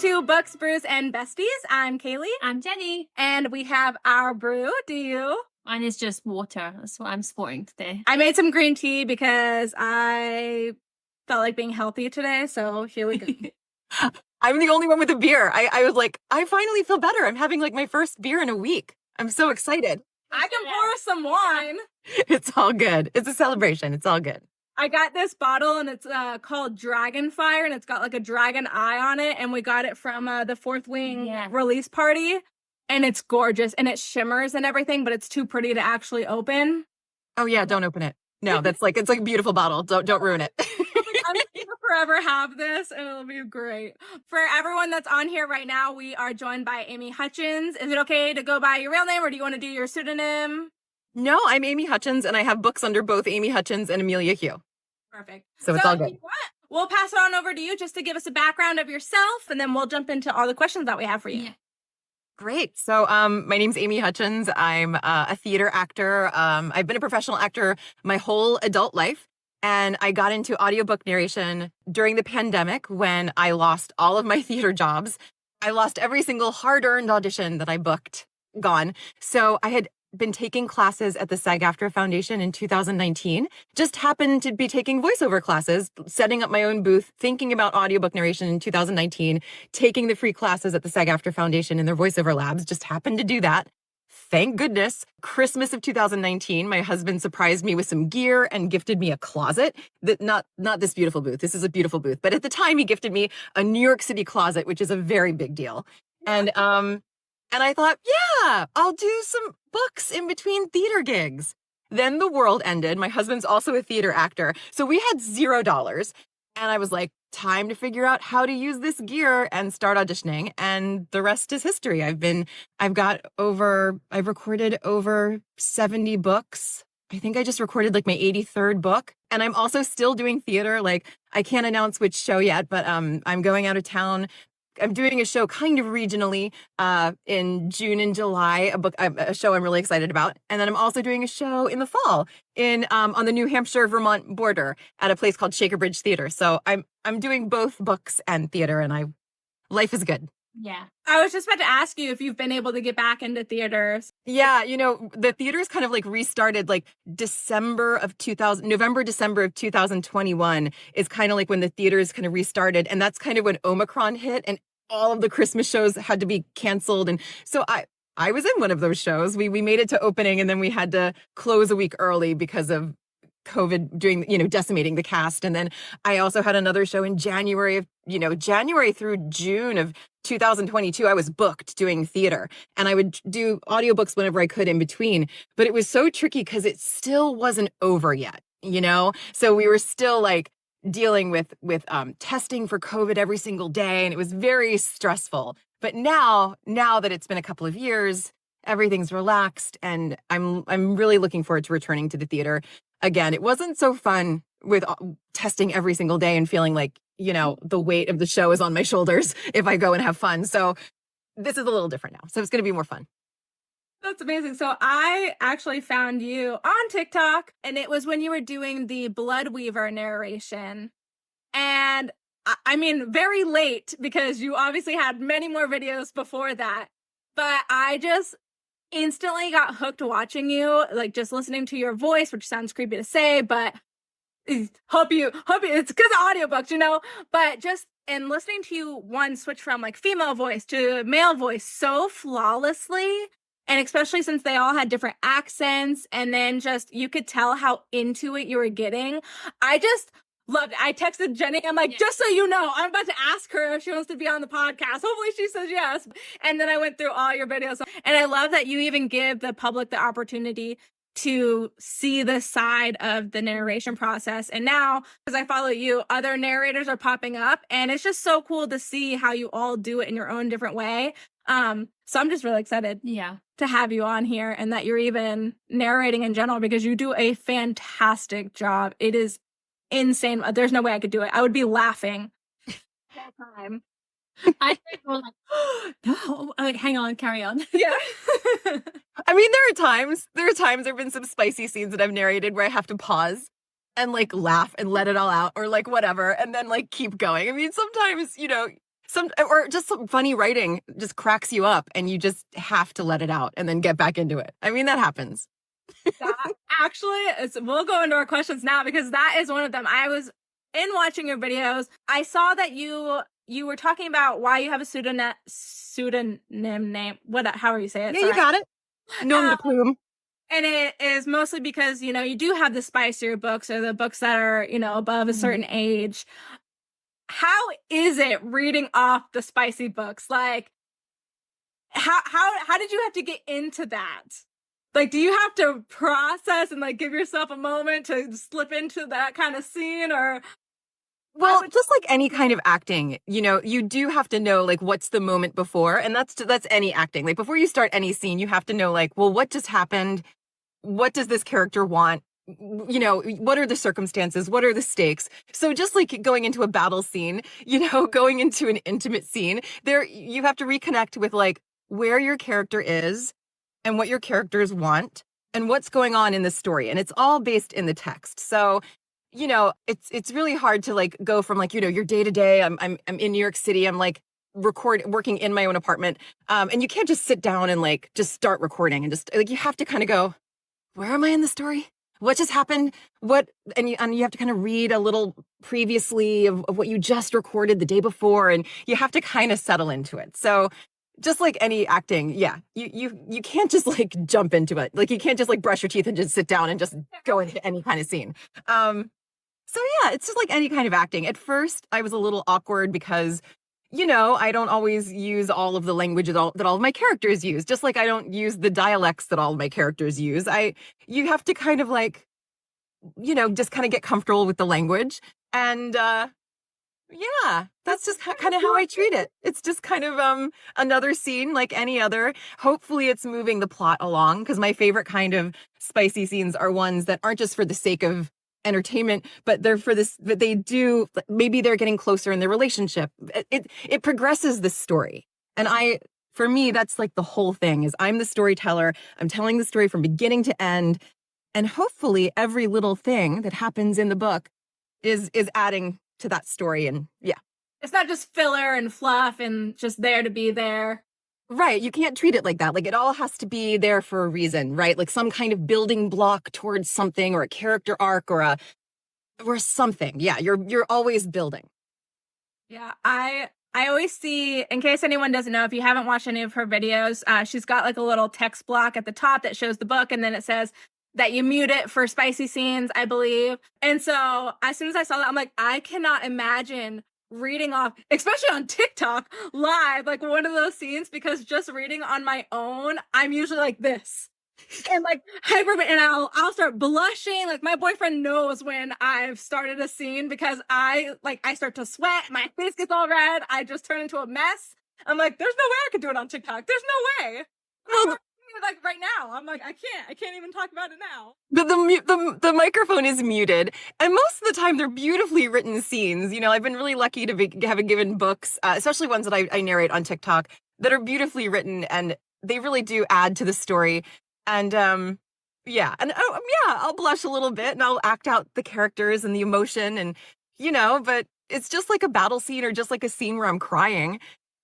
to Books, Brews, and Besties. I'm Kaylee. I'm Jenny. And we have our brew. Do you? Mine is just water. That's what I'm sporting today. I made some green tea because I felt like being healthy today. So here we go. I'm the only one with a beer. I was like, I finally feel better. I'm having like my first beer in a week. I'm so excited. I can pour some wine. It's all good. It's a celebration. It's all good. I got this bottle and it's called Dragonfire and it's got like a dragon eye on it. And we got it from the Fourth Wing release party. And it's gorgeous and it shimmers and everything, but it's too pretty to actually open. Oh yeah, don't open it. No, it's like a beautiful bottle. Don't ruin it. I'm gonna forever have this and it'll be great. For everyone that's on here right now, we are joined by Amy Hutchins. Is it okay to go by your real name or do you want to do your pseudonym? No, I'm Amy Hutchins and I have books under both Amy Hutchins and Amelia Hugh. Perfect. So it's all good. We'll pass it on over to you just to give us a background of yourself and then we'll jump into all the questions that we have for you. Yeah. Great. So my name's Amy Hutchins. I'm a theater actor. I've been a professional actor my whole adult life. And I got into audiobook narration during the pandemic when I lost all of my theater jobs. I lost every single hard-earned audition that I booked, gone. So I had been taking classes at the SAG-AFTRA Foundation in 2019, just happened to be taking voiceover classes, setting up my own booth, thinking about audiobook narration in 2019, taking the free classes at the SAG-AFTRA Foundation in their voiceover labs, just happened to do that. Thank goodness. Christmas of 2019, my husband surprised me with some gear and gifted me a closet. Not this beautiful booth. This is a beautiful booth. But at the time, he gifted me a New York City closet, which is a very big deal. And I thought, yeah, I'll do some books in between theater gigs. Then the world ended. My husband's also a theater actor. So we had $0. And I was like, time to figure out how to use this gear and start auditioning. And the rest is history. I've recorded over 70 books. I think I just recorded like my 83rd book. And I'm also still doing theater. Like I can't announce which show yet, but I'm going out of town. I'm doing a show kind of regionally in June and July, a show I'm really excited about. And then I'm also doing a show in the fall on the New Hampshire-Vermont border at a place called Shaker Bridge Theater. So I'm doing both books and theater and life is good. Yeah. I was just about to ask you if you've been able to get back into theaters. Yeah, the theaters kind of like restarted like November, December of 2021 is kind of like when the theaters kind of restarted. And that's kind of when Omicron hit and all of the Christmas shows had to be canceled. And so I was in one of those shows. We made it to opening and then we had to close a week early because of COVID decimating the cast. And then I also had another show in January through June of 2022, I was booked doing theater and I would do audiobooks whenever I could in between, but it was so tricky because it still wasn't over yet, So we were still like dealing with testing for COVID every single day. And it was very stressful. But now that it's been a couple of years, everything's relaxed and I'm really looking forward to returning to the theater. Again, it wasn't so fun with testing every single day and feeling like, the weight of the show is on my shoulders if I go and have fun. So this is a little different now. So it's going to be more fun. That's amazing. So I actually found you on TikTok and it was when you were doing the Blood Weaver narration. And I mean, very late because you obviously had many more videos before that. But I just instantly got hooked watching you, like just listening to your voice, which sounds creepy to say, but hope it's because of audiobooks, but just in listening to you switch from like female voice to male voice so flawlessly. And especially since they all had different accents and then just you could tell how into it you were getting. I just loved it. I texted Jenny. I'm like, just so you know, I'm about to ask her if she wants to be on the podcast. Hopefully she says yes. And then I went through all your videos. And I love that you even give the public the opportunity to see the side of the narration process. And now, because I follow you, other narrators are popping up. And it's just so cool to see how you all do it in your own different way. So I'm just really excited to have you on here and that you're even narrating in general because you do a fantastic job. It is insane. There's no way I could do it. I would be laughing all the time. I think we're like, no, like, hang on, carry on. Yeah. I mean, there have been some spicy scenes that I've narrated where I have to pause and like laugh and let it all out or like whatever and then like keep going. I mean, sometimes or just some funny writing just cracks you up and you just have to let it out and then get back into it. I mean, that happens. That actually, we'll go into our questions now because that is one of them. I was in watching your videos. I saw that you were talking about why you have a pseudonym name. However you say it. Yeah, you got it. Nom de plume. And it is mostly because, you do have the spicier books or the books that are, above a certain age. How is it reading off the spicy books? Like, how did you have to get into that? Like, do you have to process and like give yourself a moment to slip into that kind of scene? Or well, just like any kind of acting, you do have to know like what's the moment before, and that's any acting. Like before you start any scene, you have to know like, well, what just happened? What does this character want? What are the circumstances? What are the stakes? So just like going into a battle scene, going into an intimate scene, there you have to reconnect with like where your character is and what your characters want and what's going on in the story. And it's all based in the text. So, it's really hard to like go from like, your day to day. I'm in New York City. I'm like working in my own apartment. And you can't just sit down and like just start recording and just like you have to kind of go, where am I in the story? What just happened? And you have to kind of read a little previously of what you just recorded the day before, and you have to kind of settle into it. So just like any acting, yeah, you can't just like jump into it. Like you can't just like brush your teeth and just sit down and just go into any kind of scene. So yeah, it's just like any kind of acting. At first, I was a little awkward because I don't always use all of the language that all of my characters use, just like I don't use the dialects that all of my characters use. You have to kind of like, just kind of get comfortable with the language. And yeah, that's just kind of how I treat it. It's just kind of another scene like any other. Hopefully it's moving the plot along, because my favorite kind of spicy scenes are ones that aren't just for the sake of entertainment, but they're for this, that they do, maybe they're getting closer in their relationship. It progresses the story. And for me, that's like the whole thing is I'm the storyteller. I'm telling the story from beginning to end. And hopefully every little thing that happens in the book is adding to that story. And yeah. It's not just filler and fluff and just there to be there. Right. You can't treat it like that. Like it all has to be there for a reason, right? Like some kind of building block towards something or a character arc or something. Yeah. You're always building. Yeah. I always see, in case anyone doesn't know, if you haven't watched any of her videos, she's got like a little text block at the top that shows the book. And then it says that you mute it for spicy scenes, I believe. And so as soon as I saw that, I'm like, I cannot imagine reading off, especially on TikTok live, like one of those scenes, because just reading on my own, I'm usually like this and like hyper, and I'll start blushing. Like my boyfriend knows when I've started a scene because I start to sweat, my face gets all red, I just turn into a mess. I'm like, there's no way I could do it on TikTok. There's no way. Well, like right now, I'm like, I can't even talk about it now. The microphone is muted, and most of the time they're beautifully written scenes. I've been really lucky to have given books, especially ones that I narrate on TikTok, that are beautifully written, and they really do add to the story. And yeah, and I'll blush a little bit, and I'll act out the characters and the emotion, and but it's just like a battle scene or just like a scene where I'm crying.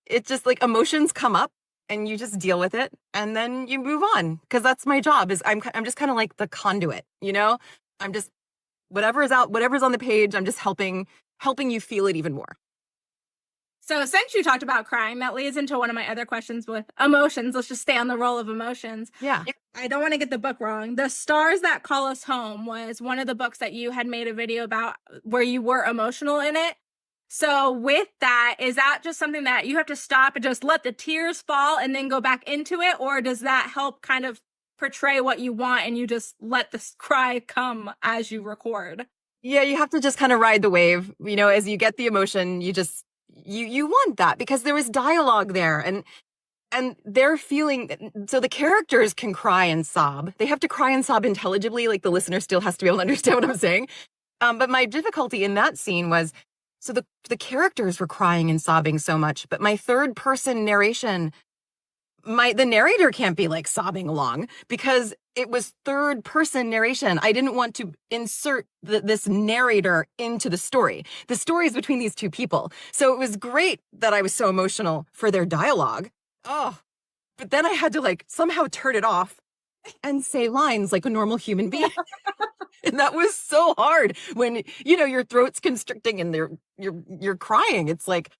It's just like emotions come up. And you just deal with it, and then you move on, because that's my job. Is I'm just kind of like the conduit, I'm just whatever's on the page. I'm just helping you feel it even more. So since you talked about crying, that leads into one of my other questions with emotions. Let's just stay on the roll of emotions. Yeah, I don't want to get the book wrong. The Stars That Call Us Home was one of the books that you had made a video about where you were emotional in it. So with that, is that just something that you have to stop and just let the tears fall and then go back into it? Or does that help kind of portray what you want and you just let the cry come as you record? Yeah, you have to just kind of ride the wave. As you get the emotion, you just, you want that, because there is dialogue there, and they're feeling, so the characters can cry and sob. They have to cry and sob intelligibly. Like the listener still has to be able to understand what I'm saying. But my difficulty in that scene was, so the characters were crying and sobbing so much, but my third person narration the narrator can't be like sobbing along because it was third person narration. I didn't want to insert this narrator into the story. The story is between these two people. So it was great that I was so emotional for their dialogue. Oh, but then I had to like somehow turn it off and say lines like a normal human being. And that was so hard when, your throat's constricting and you're crying. It's like,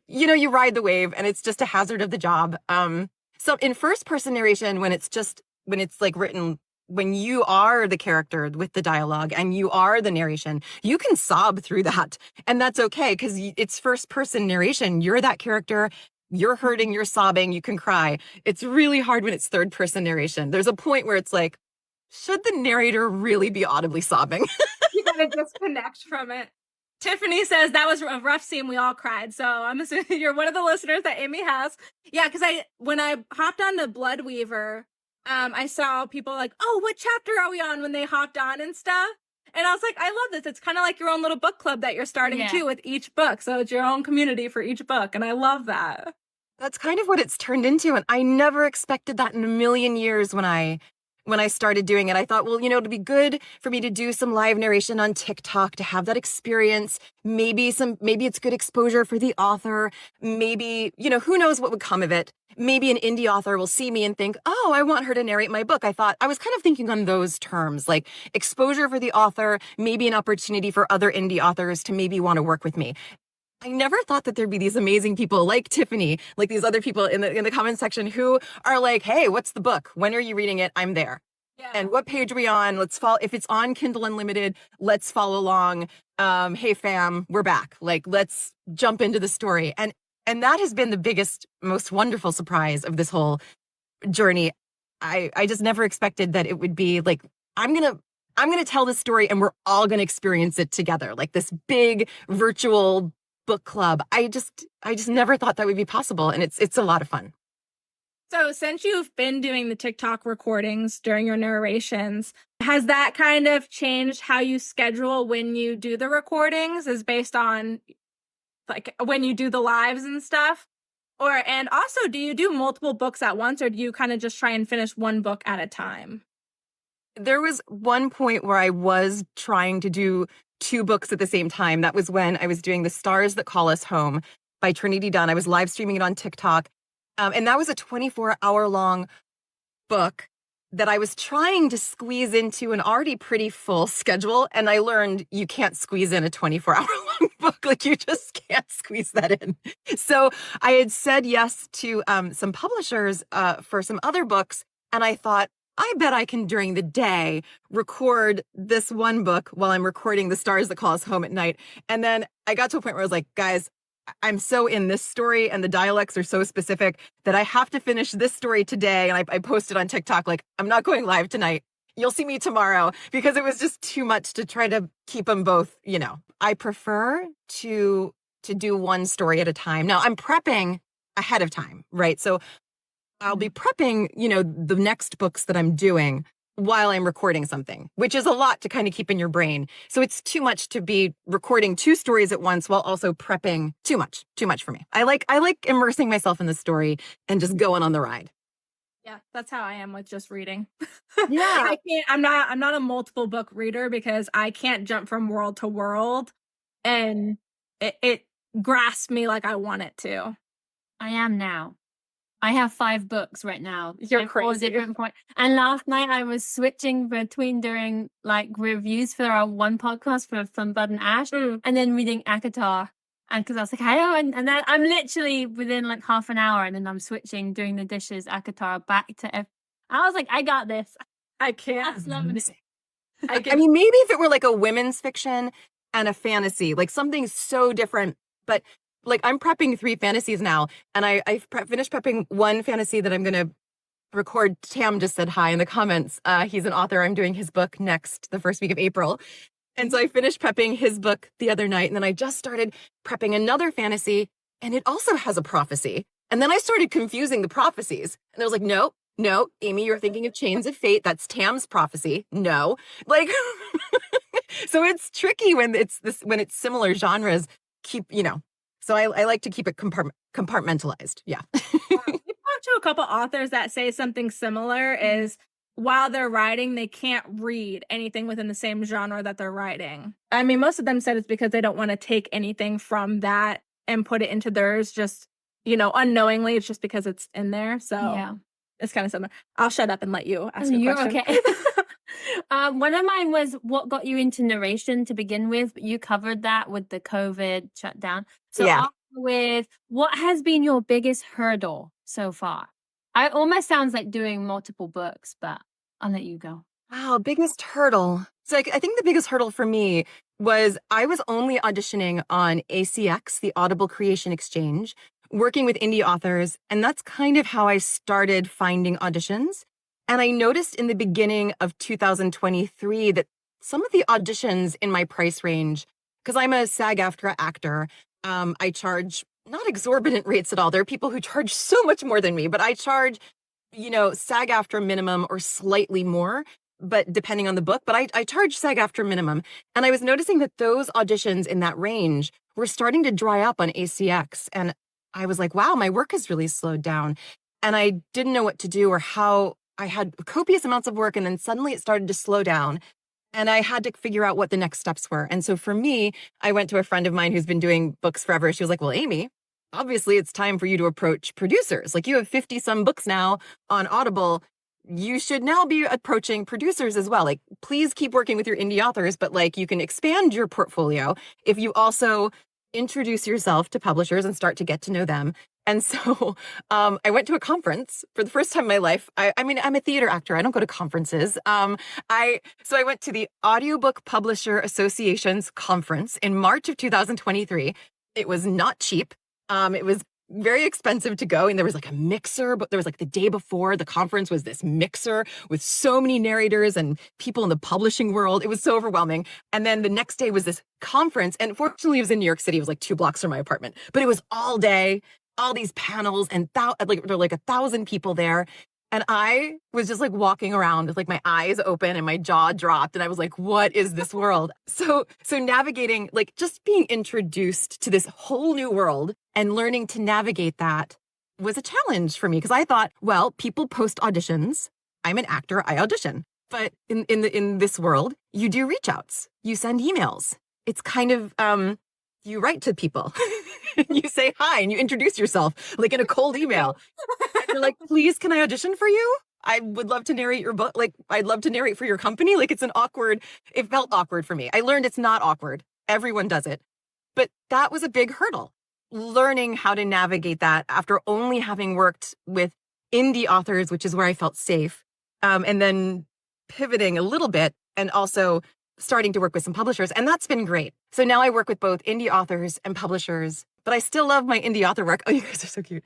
you ride the wave and it's just a hazard of the job. So in first person narration, when it's like written, when you are the character with the dialogue and you are the narration, you can sob through that. And that's okay because it's first person narration. You're that character. You're hurting, you're sobbing, you can cry. It's really hard when it's third person narration. There's a point where it's like, should the narrator really be audibly sobbing? You gotta disconnect from it. Tiffany says that was a rough scene. We all cried. So I'm assuming you're one of the listeners that Amy has. Yeah, because when I hopped on the Blood Weaver, I saw people like, oh, what chapter are we on when they hopped on and stuff. And I was like, I love this. It's kind of like your own little book club that you're starting too with each book. So it's your own community for each book. And I love that. That's kind of what it's turned into. And I never expected that in a million years when I started doing it. I thought, well, it'd be good for me to do some live narration on TikTok to have that experience. Maybe it's good exposure for the author. Maybe, who knows what would come of it. Maybe an indie author will see me and think, oh, I want her to narrate my book. I was kind of thinking on those terms, like exposure for the author, maybe an opportunity for other indie authors to maybe want to work with me. I never thought that there'd be these amazing people like Tiffany, like these other people in the comment section who are like, hey, what's the book? When are you reading it? I'm there. Yeah. And what page are we on? Let's follow. If it's on Kindle Unlimited, let's follow along. Hey fam, we're back. Like, let's jump into the story. And that has been the biggest, most wonderful surprise of this whole journey. I just never expected that it would be like, I'm going to tell this story and we're all going to experience it together. Like this big virtual book club. I just never thought that would be possible. And it's a lot of fun. So since you've been doing the TikTok recordings during your narrations, has that kind of changed how you schedule when you do the recordings? Is based on like when you do the lives and stuff? And also, do you do multiple books at once, or do you kind of just try and finish one book at a time? There was one point where I was trying to do 2 books at the same time. That was when I was doing The Stars That Call Us Home by Trinity Dunn. I was live streaming it on TikTok. And that was a 24-hour-long book that I was trying to squeeze into an already pretty full schedule. And I learned you can't squeeze in a 24-hour-long book. Like, you just can't squeeze that in. So I had said yes to some publishers for some other books. And I thought, I bet I can, during the day, record this one book while I'm recording The Stars That Call Us Home at night. And then I got to a point where I was like, guys, I'm so in this story and the dialects are so specific that I have to finish this story today. And I posted on TikTok, like, I'm not going live tonight. You'll see me tomorrow, because it was just too much to try to keep them both. I prefer to do one story at a time. Now I'm prepping ahead of time, right? So I'll be prepping, the next books that I'm doing while I'm recording something, which is a lot to kind of keep in your brain. So it's too much to be recording 2 stories at once while also prepping. Too much for me. I like immersing myself in the story and just going on the ride. Yeah, that's how I am with just reading. Yeah. I'm not a multiple book reader because I can't jump from world to world and it grasps me like I want it to. I am now. I have 5 books right now. You're crazy. And last night I was switching between doing like reviews for our one podcast from Bud and Ash, and then reading ACOTAR. And because I was like, and then I'm literally within like half an hour, and then I'm switching, doing the dishes, ACOTAR, back to I was like, I got this. I can't. That's lovely. I mean, maybe if it were like a women's fiction and a fantasy, like something so different, but like I'm prepping 3 fantasies now, and I finished prepping one fantasy that I'm going to record. Tam just said hi in the comments. He's an author. I'm doing his book the first week of April. And so I finished prepping his book the other night, and then I just started prepping another fantasy, and it also has a prophecy. And then I started confusing the prophecies, and I was like, no, Amy, you're thinking of Chains of Fate. That's Tam's prophecy. No, like, so it's tricky when it's similar genres. So I like to keep it compartmentalized. Yeah. People have to a couple authors that say something similar is while they're writing, they can't read anything within the same genre that they're writing. I mean, most of them said it's because they don't want to take anything from that and put it into theirs, just, unknowingly. It's just because it's in there. So Yeah. it's kind of similar. I'll shut up and let you ask a You're question. okay. One of mine was what got you into narration to begin with, but you covered that with the COVID shutdown. So Yeah. I'll go with what has been your biggest hurdle so far? I almost sounds like doing multiple books, but I'll let you go. Wow, biggest hurdle. So I think the biggest hurdle for me was I was only auditioning on ACX, the Audible Creation Exchange, working with indie authors. And that's kind of how I started finding auditions. And I noticed in the beginning of 2023 that some of the auditions in my price range, because I'm a SAG-AFTRA actor, I charge not exorbitant rates at all. There are people who charge so much more than me, but I charge, SAG-AFTRA minimum or slightly more, but depending on the book. But I charge SAG-AFTRA minimum. And I was noticing that those auditions in that range were starting to dry up on ACX. And I was like, wow, my work has really slowed down. And I didn't know what to do or how. I had copious amounts of work, and then suddenly it started to slow down. And I had to figure out what the next steps were. And so for me, I went to a friend of mine who's been doing books forever. She was like, well, Amy, obviously it's time for you to approach producers. Like, you have 50 some books now on Audible. You should now be approaching producers as well. Like, please keep working with your indie authors, but like, you can expand your portfolio if you also introduce yourself to publishers and start to get to know them. And so I went to a conference for the first time in my life. I mean, I'm a theater actor. I don't go to conferences. So I went to the Audiobook Publisher Association's conference in March of 2023. It was not cheap. It was very expensive to go. And there was like a mixer, but there was like the day before the conference was this mixer with so many narrators and people in the publishing world. It was so overwhelming. And then the next day was this conference. And fortunately, it was in New York City. It was like 2 blocks from my apartment, but it was all day, all these panels, and there were like 1,000 people there. And I was just like walking around with like my eyes open and my jaw dropped. And I was like, what is this world? So navigating, like, just being introduced to this whole new world and learning to navigate that was a challenge for me, because I thought, well, people post auditions. I'm an actor, I audition. But in this world, you do reach outs, you send emails. It's kind of, you write to people. You say hi and you introduce yourself like in a cold email. You're like, please, can I audition for you? I would love to narrate your book. Like, I'd love to narrate for your company. Like, it felt awkward for me. I learned it's not awkward. Everyone does it. But that was a big hurdle. Learning how to navigate that after only having worked with indie authors, which is where I felt safe. And then pivoting a little bit and also starting to work with some publishers. And that's been great. So now I work with both indie authors and publishers, but I still love my indie author work. Oh, you guys are so cute.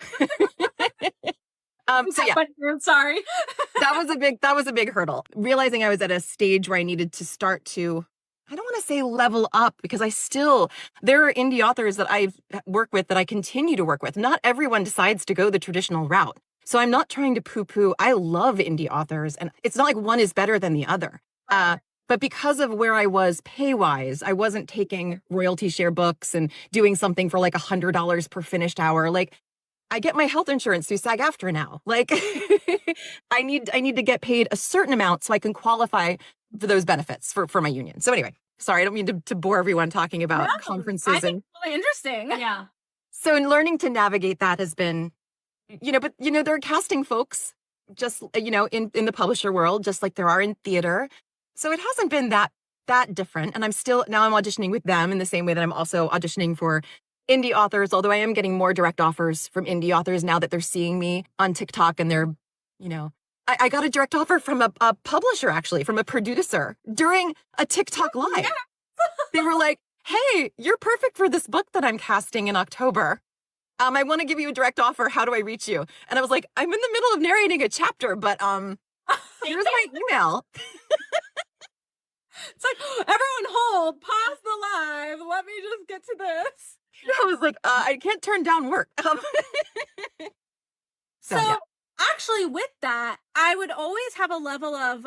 So yeah, Sorry. that was a big hurdle. Realizing I was at a stage where I needed to start to, I don't want to say level up, because there are indie authors that I work with that I continue to work with. Not everyone decides to go the traditional route. So I'm not trying to poo-poo. I love indie authors, and it's not like one is better than the other. But because of where I was pay-wise, I wasn't taking royalty share books and doing something for like $100 per finished hour. Like, I get my health insurance through SAG-AFTRA now. Like, I need to get paid a certain amount so I can qualify for those benefits for my union. So anyway, sorry, I don't mean to bore everyone talking about conferences. I think it's really interesting. Yeah. So in learning to navigate that has been, but there are casting folks just, in the publisher world, just like there are in theater. So it hasn't been that different. And I'm auditioning with them in the same way that I'm also auditioning for indie authors, although I am getting more direct offers from indie authors now that they're seeing me on TikTok, and they're, I got a direct offer from a publisher, actually, from a producer during a TikTok live. They were like, hey, you're perfect for this book that I'm casting in October. I want to give you a direct offer. How do I reach you? And I was like, I'm in the middle of narrating a chapter, but here's my email. It's like, everyone hold, pause the live. Let me just get to this. I was like, I can't turn down work. So yeah. Actually, with that, I would always have a level of,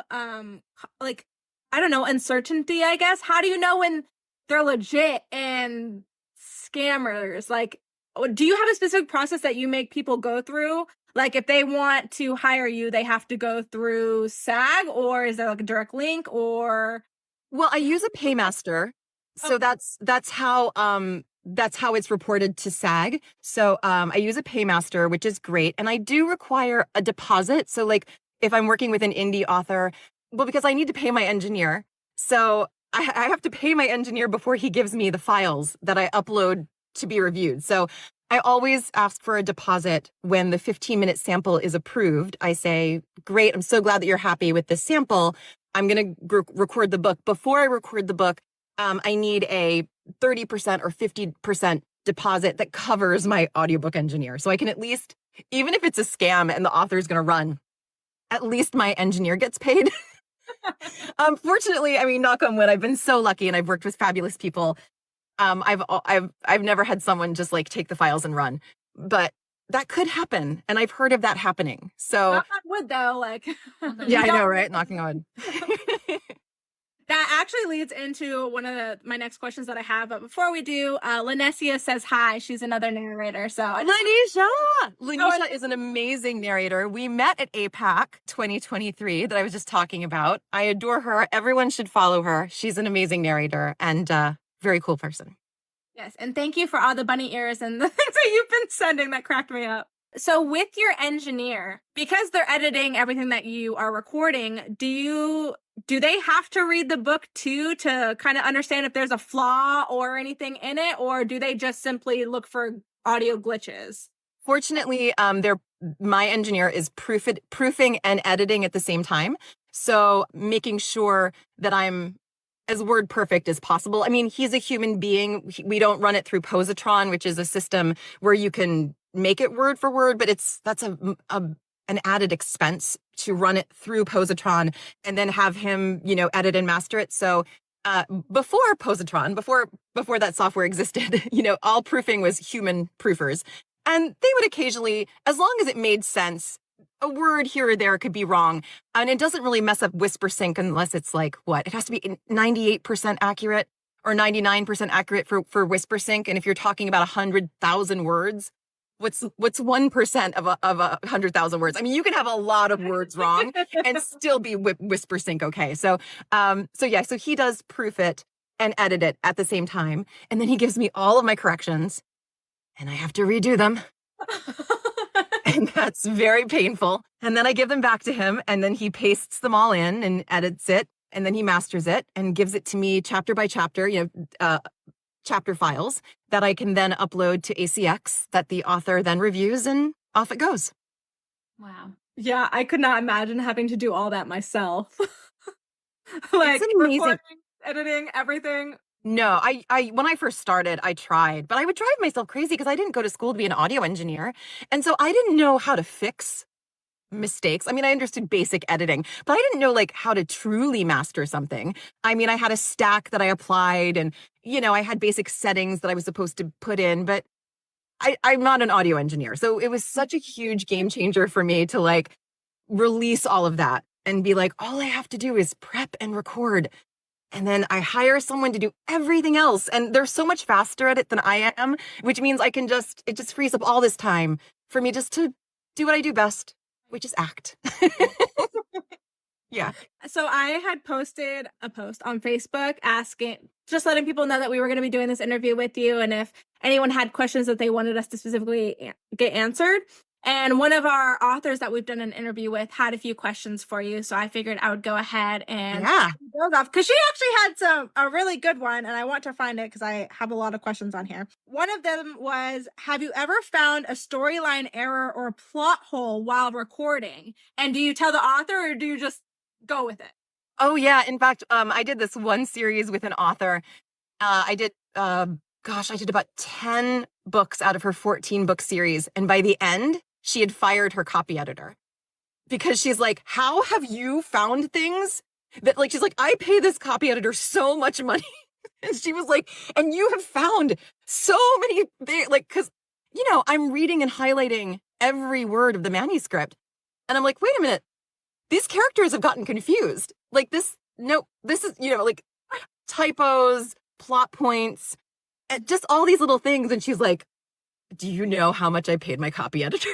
like, I don't know, uncertainty, I guess. How do you know when they're legit and scammers? Like, do you have a specific process that you make people go through? Like if they want to hire you, they have to go through SAG, or is there like a direct link, or? Well, I use a paymaster. So that's how it's reported to SAG. So I use a paymaster, which is great. And I do require a deposit. So like if I'm working with an indie author, well, because I need to pay my engineer. So I have to pay my engineer before he gives me the files that I upload to be reviewed. So I always ask for a deposit when the 15-minute sample is approved. I say, great, I'm so glad that you're happy with this sample. I'm going to record the book. Before I record the book, I need a 30% or 50% deposit that covers my audiobook engineer. So I can at least, even if it's a scam and the author is going to run, at least my engineer gets paid. Fortunately, I mean, knock on wood, I've been so lucky and I've worked with fabulous people. I've never had someone just like take the files and run, but that could happen. And I've heard of that happening. So Knock on wood though, like. yeah, I know, right? Knocking on. That actually leads into one of my next questions that I have. But before we do, Linesia says hi. She's another narrator. So Lanisha is an amazing narrator. We met at APAC 2023 that I was just talking about. I adore her. Everyone should follow her. She's an amazing narrator and very cool person. Yes. And thank you for all the bunny ears and the things that you've been sending that cracked me up. So with your engineer, because they're editing everything that you are recording, do they have to read the book too to kind of understand if there's a flaw or anything in it, or do they just simply look for audio glitches? Fortunately, my engineer is proofing and editing at the same time. So making sure that I'm as word perfect as possible. I mean, he's a human being. We don't run it through Positron, which is a system where you can make it word for word, but that's an added expense to run it through Positron and then have him, edit and master it. So before Positron, before that software existed, all proofing was human proofers. And they would occasionally, as long as it made sense, a word here or there could be wrong. And it doesn't really mess up whisper sync unless it's like, it has to be 98% accurate or 99% accurate for whisper sync. And if you're talking about 100,000 words, what's 1% of 100,000 words? I mean, you can have a lot of words wrong and still be whisper sync okay. So he does proof it and edit it at the same time, and then he gives me all of my corrections, and I have to redo them, and that's very painful. And then I give them back to him, and then he pastes them all in and edits it, and then he masters it and gives it to me chapter by chapter. Chapter files that I can then upload to ACX that the author then reviews, and off it goes. Wow. Yeah, I could not imagine having to do all that myself. Like it's amazing. Recording, editing, everything. No, I when I first started, I tried, but I would drive myself crazy because I didn't go to school to be an audio engineer. And so I didn't know how to fix mistakes. I mean, I understood basic editing, but I didn't know how to truly master something. I mean, I had a stack that I applied and, I had basic settings that I was supposed to put in, but I'm not an audio engineer. So it was such a huge game changer for me to release all of that and be like, all I have to do is prep and record. And then I hire someone to do everything else. And they're so much faster at it than I am, which means it just frees up all this time for me just to do what I do best, which is act. Yeah. So I had posted a post on Facebook just letting people know that we were going to be doing this interview with you, and if anyone had questions that they wanted us to specifically get answered. And one of our authors that we've done an interview with had a few questions for you. So I figured I would go ahead and build off, because she actually had a really good one, and I want to find it because I have a lot of questions on here. One of them was, have you ever found a storyline error or plot hole while recording? And do you tell the author or do you just go with it? Oh, yeah. In fact, I did this one series with an author. I did about 10 books out of her 14-book series. And by the end, she had fired her copy editor because she's like, how have you found things that she's like, I pay this copy editor so much money. And she was like, and you have found so many things, because, I'm reading and highlighting every word of the manuscript. And I'm like, wait a minute, these characters have gotten confused. This is, typos, plot points, and just all these little things. And she's like, do you know how much I paid my copy editor?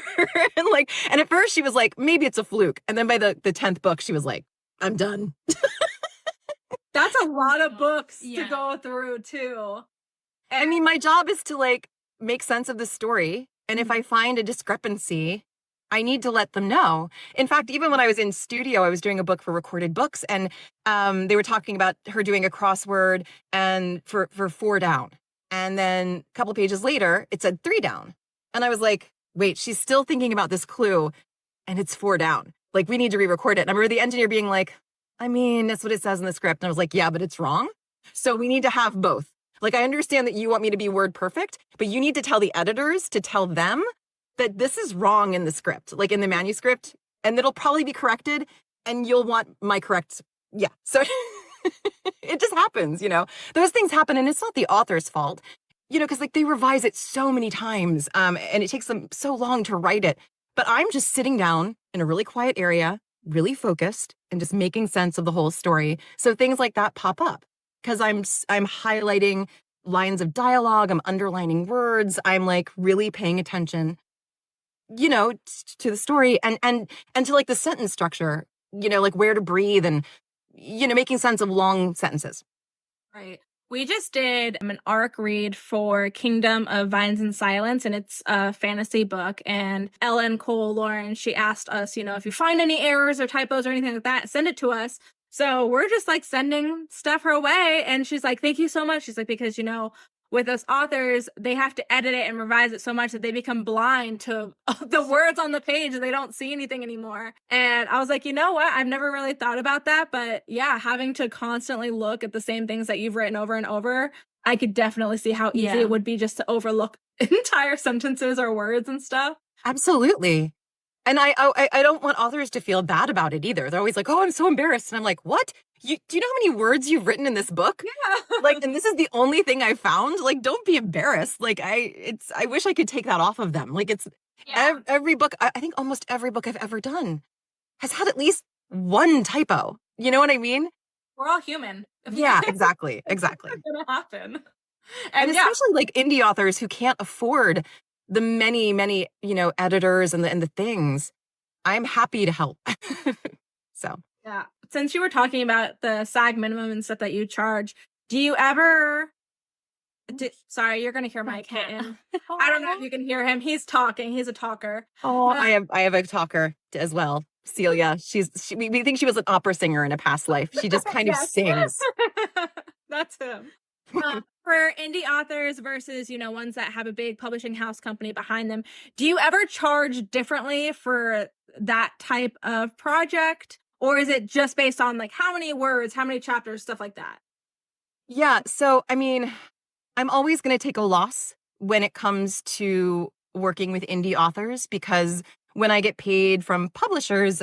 And at first she was like, maybe it's a fluke. And then by the 10th book, she was like, I'm done. That's a lot of books Yeah. to go through too. I mean, my job is to like make sense of the story. And if I find a discrepancy, I need to let them know. In fact, even when I was in studio, I was doing a book for Recorded Books, and they were talking about her doing a crossword and for 4 down. And then a couple pages later, it said 3 down. And I was like, wait, she's still thinking about this clue and it's 4 down. Like, we need to re-record it. And I remember the engineer being like, I mean, that's what it says in the script. And I was like, yeah, but it's wrong. So we need to have both. Like, I understand that you want me to be word perfect, but you need to tell the editors to tell them that this is wrong in the script, like in the manuscript, and it'll probably be corrected and you'll want my correct. Yeah. So it just happens, those things happen, and it's not the author's fault, because like they revise it so many times, and it takes them so long to write it. But I'm just sitting down in a really quiet area, really focused, and just making sense of the whole story. So things like that pop up because I'm highlighting lines of dialogue, I'm underlining words, I'm like really paying attention, to the story and to like the sentence structure, like where to breathe and, making sense of long sentences. Right. We just did an ARC read for Kingdom of Vines and Silence, and it's a fantasy book. And Ellen Cole Lauren, she asked us, if you find any errors or typos or anything like that, send it to us. So we're just like sending stuff her way. And she's like, thank you so much. She's like, because, with us authors, they have to edit it and revise it so much that they become blind to the words on the page and they don't see anything anymore. And I was like, you know what? I've never really thought about that. But yeah, having to constantly look at the same things that you've written over and over, I could definitely see how easy it would be just to overlook entire sentences or words and stuff. Absolutely. And I don't want authors to feel bad about it either. They're always like, oh, I'm so embarrassed. And I'm like, what? Do you know how many words you've written in this book? Yeah. And this is the only thing I found. Like, don't be embarrassed. I wish I could take that off of them. Like, it's every book. I think almost every book I've ever done has had at least one typo. You know what I mean? We're all human. Yeah, exactly. Exactly. It's gonna happen. And especially like indie authors who can't afford the many, editors and the things. I'm happy to help. So. Yeah. Since you were talking about the SAG minimum and stuff that you charge, do you ever... Sorry, you're going to hear my kitten. I don't know if you can hear him. He's talking. He's a talker. Oh, I have a talker as well. Celia. We think she was an opera singer in a past life. She just kind of sings. That's him. For indie authors versus, ones that have a big publishing house company behind them, do you ever charge differently for that type of project? Or is it just based on like how many words, how many chapters, stuff like that? Yeah. So, I mean, I'm always going to take a loss when it comes to working with indie authors, because when I get paid from publishers,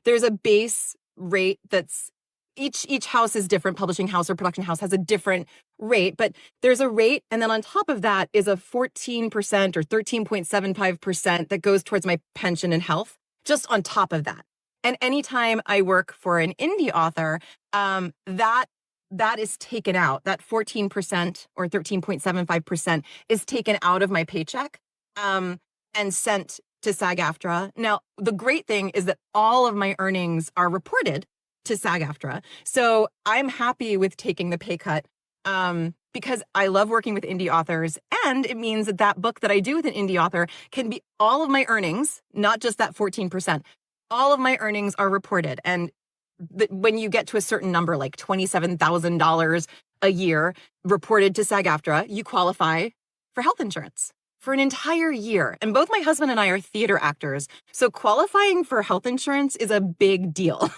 there's a base rate that's each house is different. Publishing house or production house has a different rate, but there's a rate. And then on top of that is a 14% or 13.75% that goes towards my pension and health, just on top of that. And anytime I work for an indie author, that is taken out. That 14% or 13.75% is taken out of my paycheck and sent to SAG-AFTRA. Now, the great thing is that all of my earnings are reported to SAG-AFTRA. So I'm happy with taking the pay cut because I love working with indie authors. And it means that book that I do with an indie author can be all of my earnings, not just that 14%. All of my earnings are reported. And when you get to a certain number, like $27,000 a year reported to SAG-AFTRA, you qualify for health insurance for an entire year. And both my husband and I are theater actors. So qualifying for health insurance is a big deal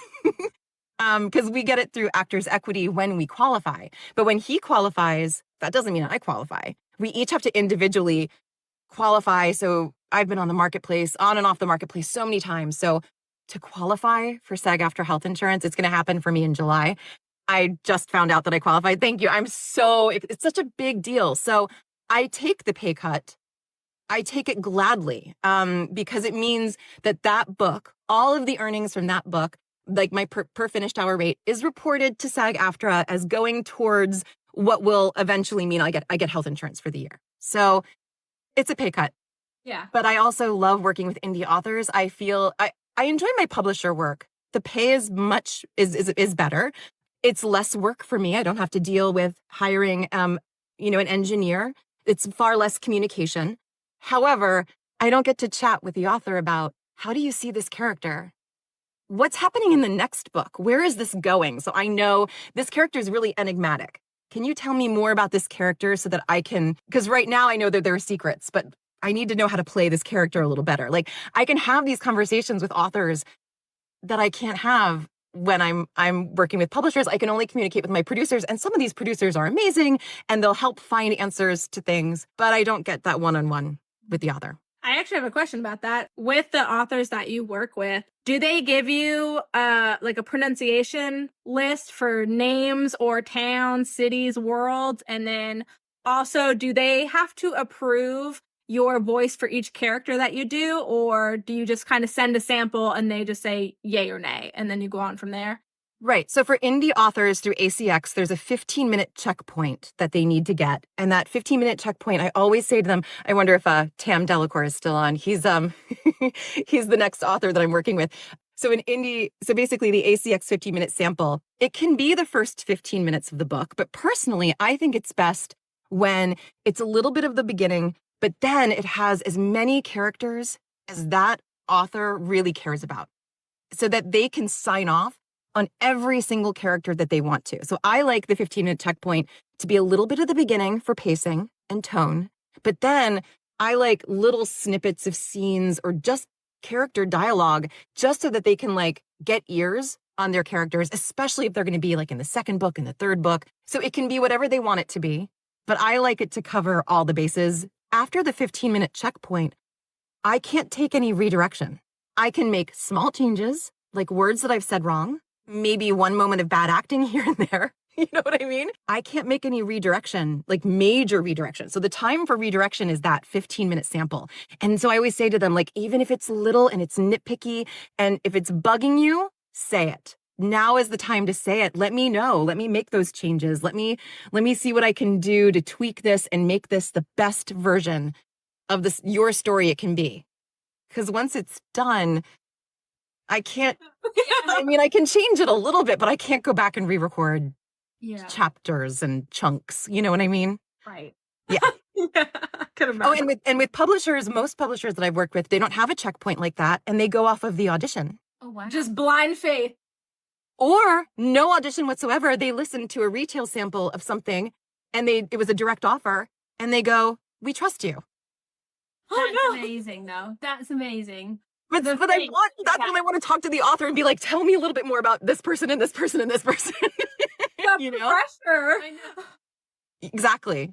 because we get it through Actors Equity when we qualify. But when he qualifies, that doesn't mean I qualify. We each have to individually qualify. So I've been on the marketplace, on and off the marketplace so many times. So to qualify for SAG-AFTRA health insurance, it's going to happen for me in July. I just found out that I qualified. Thank you. It's such a big deal. So I take the pay cut. I take it gladly because it means that book, all of the earnings from that book, like my per finished hour rate, is reported to SAG-AFTRA as going towards what will eventually mean I get health insurance for the year. So It's a pay cut. Yeah. But I also love working with indie authors. I feel I enjoy my publisher work. The pay is better. It's less work for me. I don't have to deal with hiring an engineer. It's far less communication. However, I don't get to chat with the author about, how do you see this character? What's happening in the next book? Where is this going? So I know this character is really enigmatic. Can you tell me more about this character so that I can, because right now I know that there are secrets, but I need to know how to play this character a little better. Like, I can have these conversations with authors that I can't have when I'm working with publishers. I can only communicate with my producers, and some of these producers are amazing and they'll help find answers to things, but I don't get that one-on-one with the author. I actually have a question about that. With the authors that you work with, do they give you like a pronunciation list for names or towns, cities, worlds? And then also, do they have to approve your voice for each character that you do? Or do you just kind of send a sample and they just say yay or nay, and then you go on from there? Right. So for indie authors through ACX, there's a 15-minute checkpoint that they need to get. And that 15-minute checkpoint, I always say to them, I wonder if Tam Delacour is still on. He's he's the next author that I'm working with. So basically the ACX 15-minute sample, it can be the first 15 minutes of the book. But personally, I think it's best when it's a little bit of the beginning, but then it has as many characters as that author really cares about, so that they can sign off on every single character that they want to. So I like the 15-minute checkpoint to be a little bit of the beginning for pacing and tone, but then I like little snippets of scenes or just character dialogue, just so that they can like get ears on their characters, especially if they're going to be like in the second book and the third book. So it can be whatever they want it to be, but I like it to cover all the bases. After the 15-minute checkpoint, I can't take any redirection. I can make small changes, like words that I've said wrong, maybe one moment of bad acting here and there. You know what I mean? I can't make any redirection, like major redirection. So the time for redirection is that 15-minute sample. And so I always say to them, like, even if it's little and it's nitpicky, and if it's bugging you, say it. Now is the time to say it. Let me know. Let me make those changes. Let me see what I can do to tweak this and make this the best version of your story it can be. Because once it's done, I can't, I can change it a little bit, but I can't go back and re-record chapters and chunks. You know what I mean? Right. Yeah. And with publishers, most publishers that I've worked with, they don't have a checkpoint like that, and they go off of the audition. Oh, wow. Just blind faith. Or no audition whatsoever. They listen to a retail sample of something, and it was a direct offer, and they go, "We trust you." That's amazing, though. That's amazing. That's when I want to talk to the author and be like, tell me a little bit more about this person and this person and this person. You know? Pressure. I know. Exactly.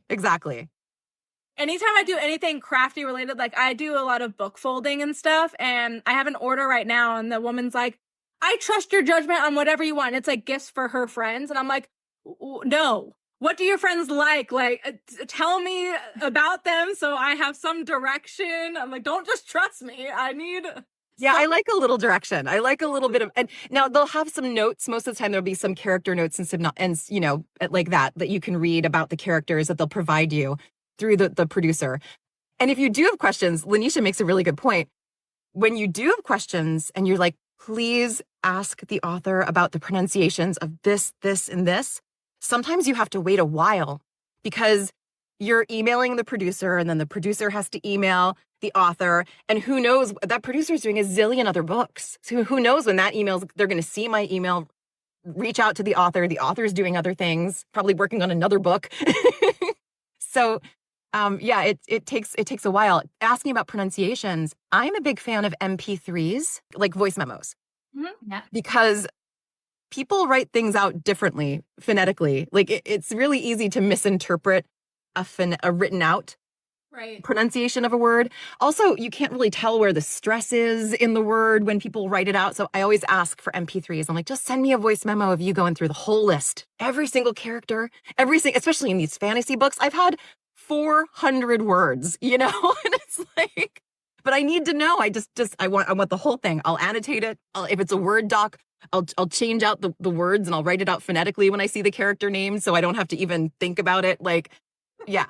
Anytime I do anything crafty related, like I do a lot of book folding and stuff, and I have an order right now, and the woman's like, I trust your judgment on whatever you want. It's like gifts for her friends. And I'm like, no. What do your friends like? Like, tell me about them so I have some direction. I'm like, don't just trust me. I need... Yeah, I like a little direction. I like a little bit of... And now they'll have some notes. Most of the time, there'll be some character notes and some... And, like that you can read about the characters that they'll provide you through the producer. And if you do have questions, Lanisha makes a really good point. When you do have questions and you're like, please ask the author about the pronunciations of this, this, and this, sometimes you have to wait a while because you're emailing the producer, and then the producer has to email the author, and who knows, that producer is doing a zillion other books. So who knows when that email's, they're going to see my email, reach out to the author's doing other things, probably working on another book. So it takes a while. Asking about pronunciations, I'm a big fan of MP3s, like voice memos. Mm-hmm. Yeah. Because people write things out differently phonetically. Like it's really easy to misinterpret a written out pronunciation of a word. Also, you can't really tell where the stress is in the word when people write it out. So I always ask for MP3s. I'm like, just send me a voice memo of you going through the whole list, every single character, especially in these fantasy books. I've had 400 words, and it's like, but I need to know. I want the whole thing. I'll annotate it. If it's a Word doc, I'll change out the words and I'll write it out phonetically when I see the character name, so I don't have to even think about it. Like, yeah.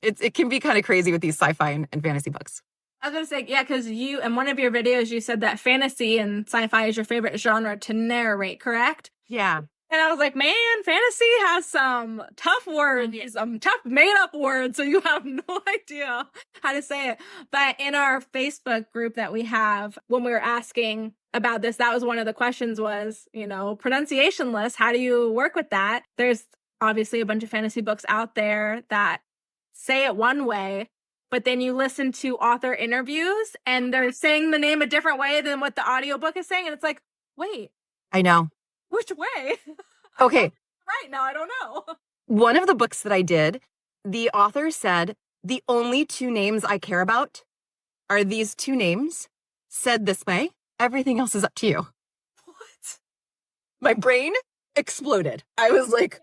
it can be kind of crazy with these sci-fi and fantasy books. I was going to say, yeah, because you, in one of your videos, you said that fantasy and sci-fi is your favorite genre to narrate, correct? Yeah. And I was like, man, fantasy has some tough words, some tough made-up words, so you have no idea how to say it. But in our Facebook group that we have, when we were asking about this, that was one of the questions was, pronunciation list. How do you work with that? There's obviously a bunch of fantasy books out there that say it one way, but then you listen to author interviews and they're saying the name a different way than what the audiobook is saying. And it's like, wait. I know. Which way? Okay. Right now, I don't know. One of the books that I did, the author said, the only two names I care about are these two names said this way. Everything else is up to you. What? My brain exploded. I was like,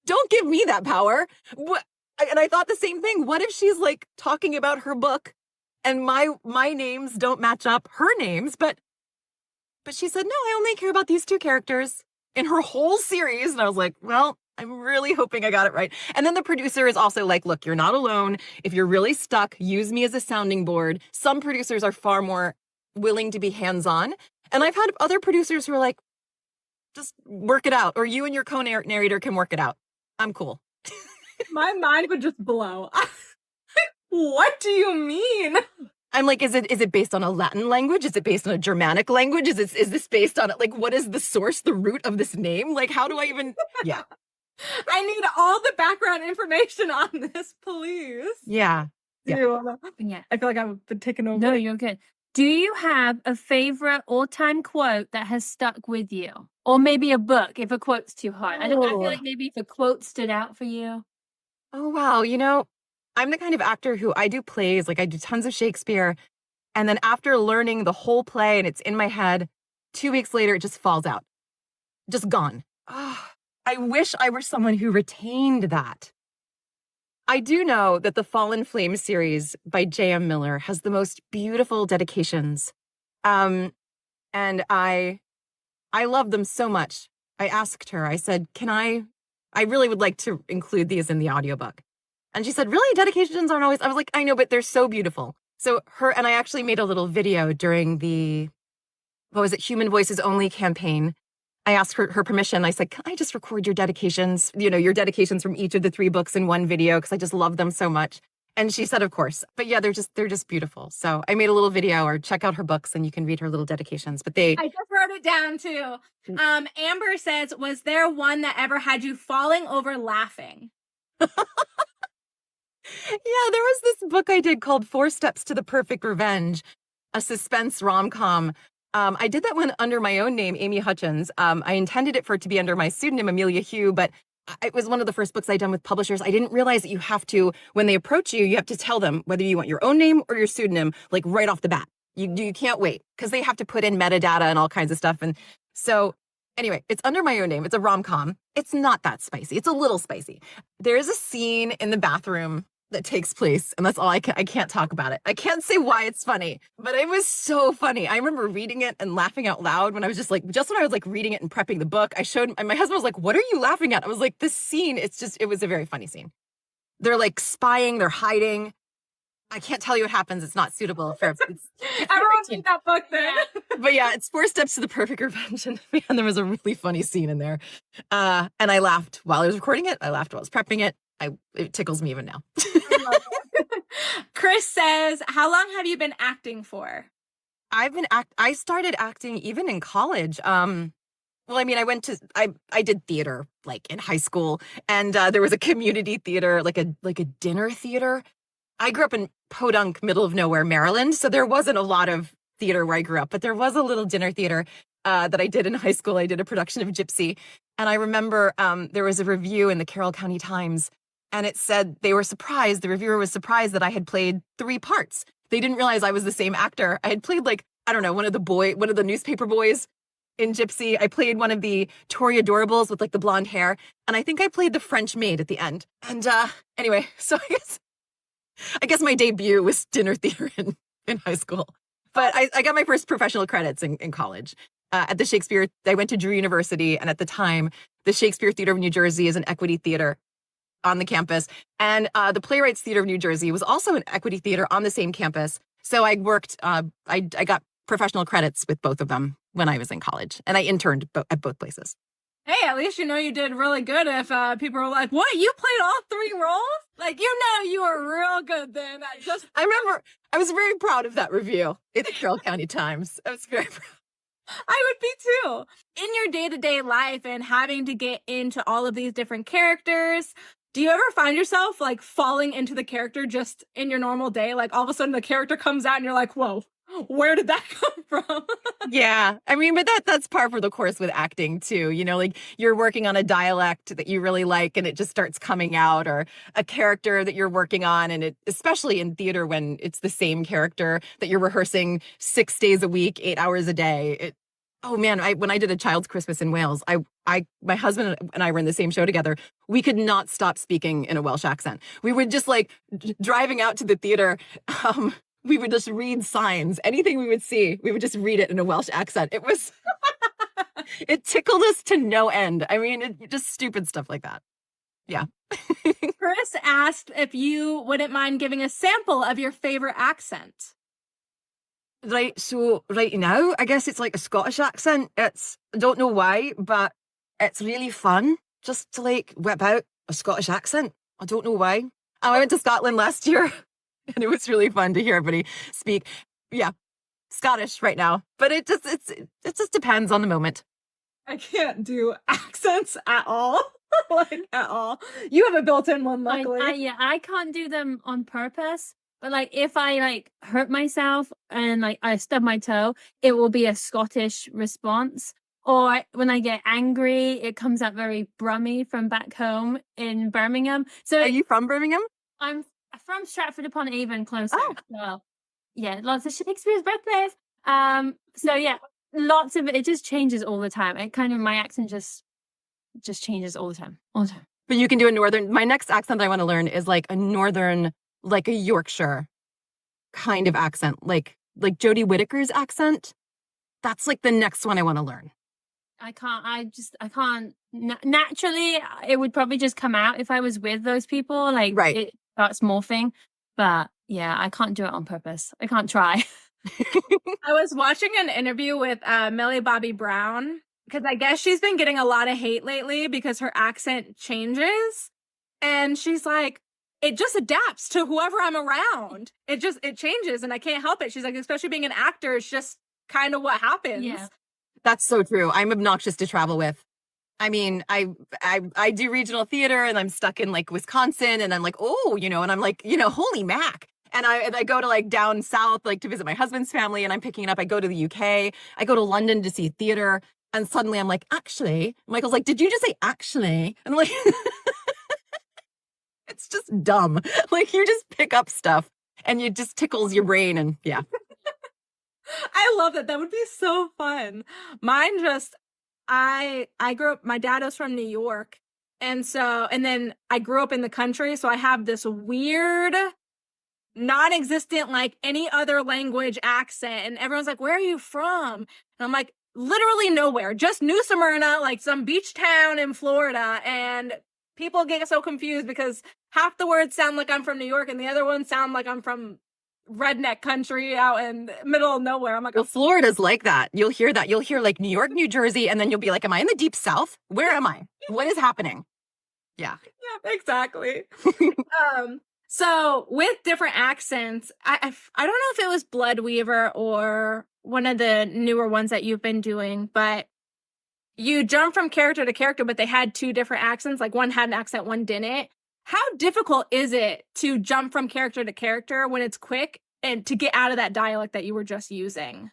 don't give me that power. What? And I thought the same thing. What if she's like talking about her book and my names don't match up her names, but she said, no, I only care about these two characters in her whole series. And I was like, well, I'm really hoping I got it right. And then the producer is also like, look, you're not alone. If you're really stuck, use me as a sounding board. Some producers are far more willing to be hands-on. And I've had other producers who are like, just work it out. Or you and your co-narrator can work it out. I'm cool. My mind would just blow. What do you mean? I'm like, is it based on a Latin language? Is it based on a Germanic language? Is this based on like, what is the source, the root of this name? Like, how do I even, yeah. I need all the background information on this, please. Yeah. Yeah. I feel like I've been taken over. No, you're good. Do you have a favorite all-time quote that has stuck with you? Or maybe a book, if a quote's too hard. I feel like maybe if a quote stood out for you. Oh, wow. I'm the kind of actor who I do plays, like I do tons of Shakespeare. And then after learning the whole play and it's in my head, 2 weeks later, it just falls out. Just gone. Oh, I wish I were someone who retained that. I do know that the Fallen Flame series by J.M. Miller has the most beautiful dedications. And I love them so much. I asked her, I said, I really would like to include these in the audiobook. And she said, really? Dedications aren't always, I was like, I know, but they're so beautiful. So and I actually made a little video during the, Human Voices Only campaign. I asked her permission. I said, can I just record your dedications, your dedications from each of the 3 books in one video? Because I just love them so much. And she said, of course. But yeah, they're just beautiful. So I made a little video, or check out her books and you can read her little dedications. But I just wrote it down too. Amber says, was there one that ever had you falling over laughing? Yeah, there was this book I did called 4 Steps to the Perfect Revenge, a suspense rom-com. I did that one under my own name, Amy Hutchins. I intended it for it to be under my pseudonym, Amelia Hugh, but it was one of the first books I'd done with publishers. I didn't realize that you have to, when they approach you, you have to tell them whether you want your own name or your pseudonym, like right off the bat. You can't wait because they have to put in metadata and all kinds of stuff. And so anyway, it's under my own name. It's a rom-com. It's not that spicy. It's a little spicy. There is a scene in the bathroom that takes place, and that's all I can't talk about it. I can't say why it's funny, but it was so funny. I remember reading it and laughing out loud when I was just when I was like reading it and prepping the book. I showed, and my husband was like, what are you laughing at? I was like, this scene, it was a very funny scene. They're like spying, they're hiding. I can't tell you what happens. It's not suitable for everyone read that book then. But yeah, it's 4 Steps to the Perfect Revenge. And man, there was a really funny scene in there. And I laughed while I was recording it. I laughed while I was prepping it. It tickles me even now. Chris says, how long have you been acting for? I started acting even in college. I did theater like in high school, and there was a community theater, like a dinner theater. I grew up in Podunk, middle of nowhere, Maryland. So there wasn't a lot of theater where I grew up, but there was a little dinner theater that I did in high school. I did a production of Gypsy. And I remember there was a review in the Carroll County Times, and it said the reviewer was surprised that I had played 3 parts. They didn't realize I was the same actor. I had played one of the newspaper boys in Gypsy. I played one of the Tory adorables with like the blonde hair. And I think I played the French maid at the end. And anyway, so I guess my debut was dinner theater in high school. But I got my first professional credits in college. At the Shakespeare, I went to Drew University. And at the time, the Shakespeare Theater of New Jersey is an equity theater. on the campus. And the Playwrights Theater of New Jersey was also an equity theater on the same campus. So I worked, I got professional credits with both of them when I was in college. And I interned at both places. Hey, at least you know you did really good if people were like, what, you played all 3 roles? Like, you know you were real good then. I remember I was very proud of that review in the Carroll County Times. I was very proud. I would be too. In your day-to-day life and having to get into all of these different characters, do you ever find yourself like falling into the character just in your normal day? Like all of a sudden the character comes out and you're like, whoa, where did that come from? Yeah. I mean, but that's par for the course with acting too. You know, like you're working on a dialect that you really like and it just starts coming out, or a character that you're working on. And it, especially in theater, when it's the same character that you're rehearsing 6 days a week, 8 hours a day. Oh man, when I did A Child's Christmas in Wales, my husband and I were in the same show together. We could not stop speaking in a Welsh accent. We would just like driving out to the theater. We would just read signs. Anything we would see, we would just read it in a Welsh accent. It was, it tickled us to no end. I mean, just stupid stuff like that. Yeah. Chris asked if you wouldn't mind giving a sample of your favorite accent. Right. So right now, I guess it's like a Scottish accent. I don't know why, but it's really fun just to like whip out a Scottish accent. I don't know why. I went to Scotland last year. And it was really fun to hear everybody speak. Yeah, Scottish right now, but it just depends on the moment. I can't do accents at all, like at all. You have a built-in one, luckily. I can't do them on purpose. But like if I like hurt myself and like I stub my toe, it will be a Scottish response. Or when I get angry, it comes out very brummy from back home in Birmingham. So are you from Birmingham? I'm from Stratford upon Avon, closer. Oh. Well, yeah, lots of Shakespeare's birthplace. So yeah, lots of it. It just changes all the time. It kind of, my accent just changes all the time. But you can do a northern. My next accent that I want to learn is like a northern, like a Yorkshire kind of accent, like Jodie Whittaker's accent. That's like the next one I want to learn. I can't. Naturally, it would probably just come out if I was with those people. Like, right. It starts morphing. But yeah, I can't do it on purpose. I can't try. I was watching an interview with Millie Bobby Brown, because I guess she's been getting a lot of hate lately because her accent changes. And she's like, it just adapts to whoever I'm around. It changes and I can't help it. She's like, especially being an actor, it's just kind of what happens. Yeah. That's so true. I'm obnoxious to travel with. I mean, I do regional theater and I'm stuck in like Wisconsin and I'm like, oh, you know, and I'm like, you know, holy mac. And I go to like down south, like to visit my husband's family, and I'm picking it up. I go to the UK, I go to London to see theater. And suddenly I'm like, actually, Michael's like, did you just say actually? And I'm like, it's just dumb. Like you just pick up stuff and it just tickles your brain. And yeah. I love that. That would be so fun. Mine just, I grew up, my dad was from New York. And then I grew up in the country. So I have this weird, non-existent, like any other language accent. And everyone's like, where are you from? And I'm like, literally nowhere, just New Smyrna, like some beach town in Florida. And people get so confused because half the words sound like I'm from New York and the other ones sound like I'm from redneck country out in the middle of nowhere. I'm like, well, Florida's like that. You'll hear that. You'll hear like New York, New Jersey, and then you'll be like, am I in the deep south? Where am I? What is happening? Yeah. Yeah, exactly. So with different accents, I don't know if it was Bloodweaver or one of the newer ones that you've been doing, but you jump from character to character, but they had 2 different accents. Like one had an accent, one didn't. How difficult is it to jump from character to character when it's quick and to get out of that dialect that you were just using?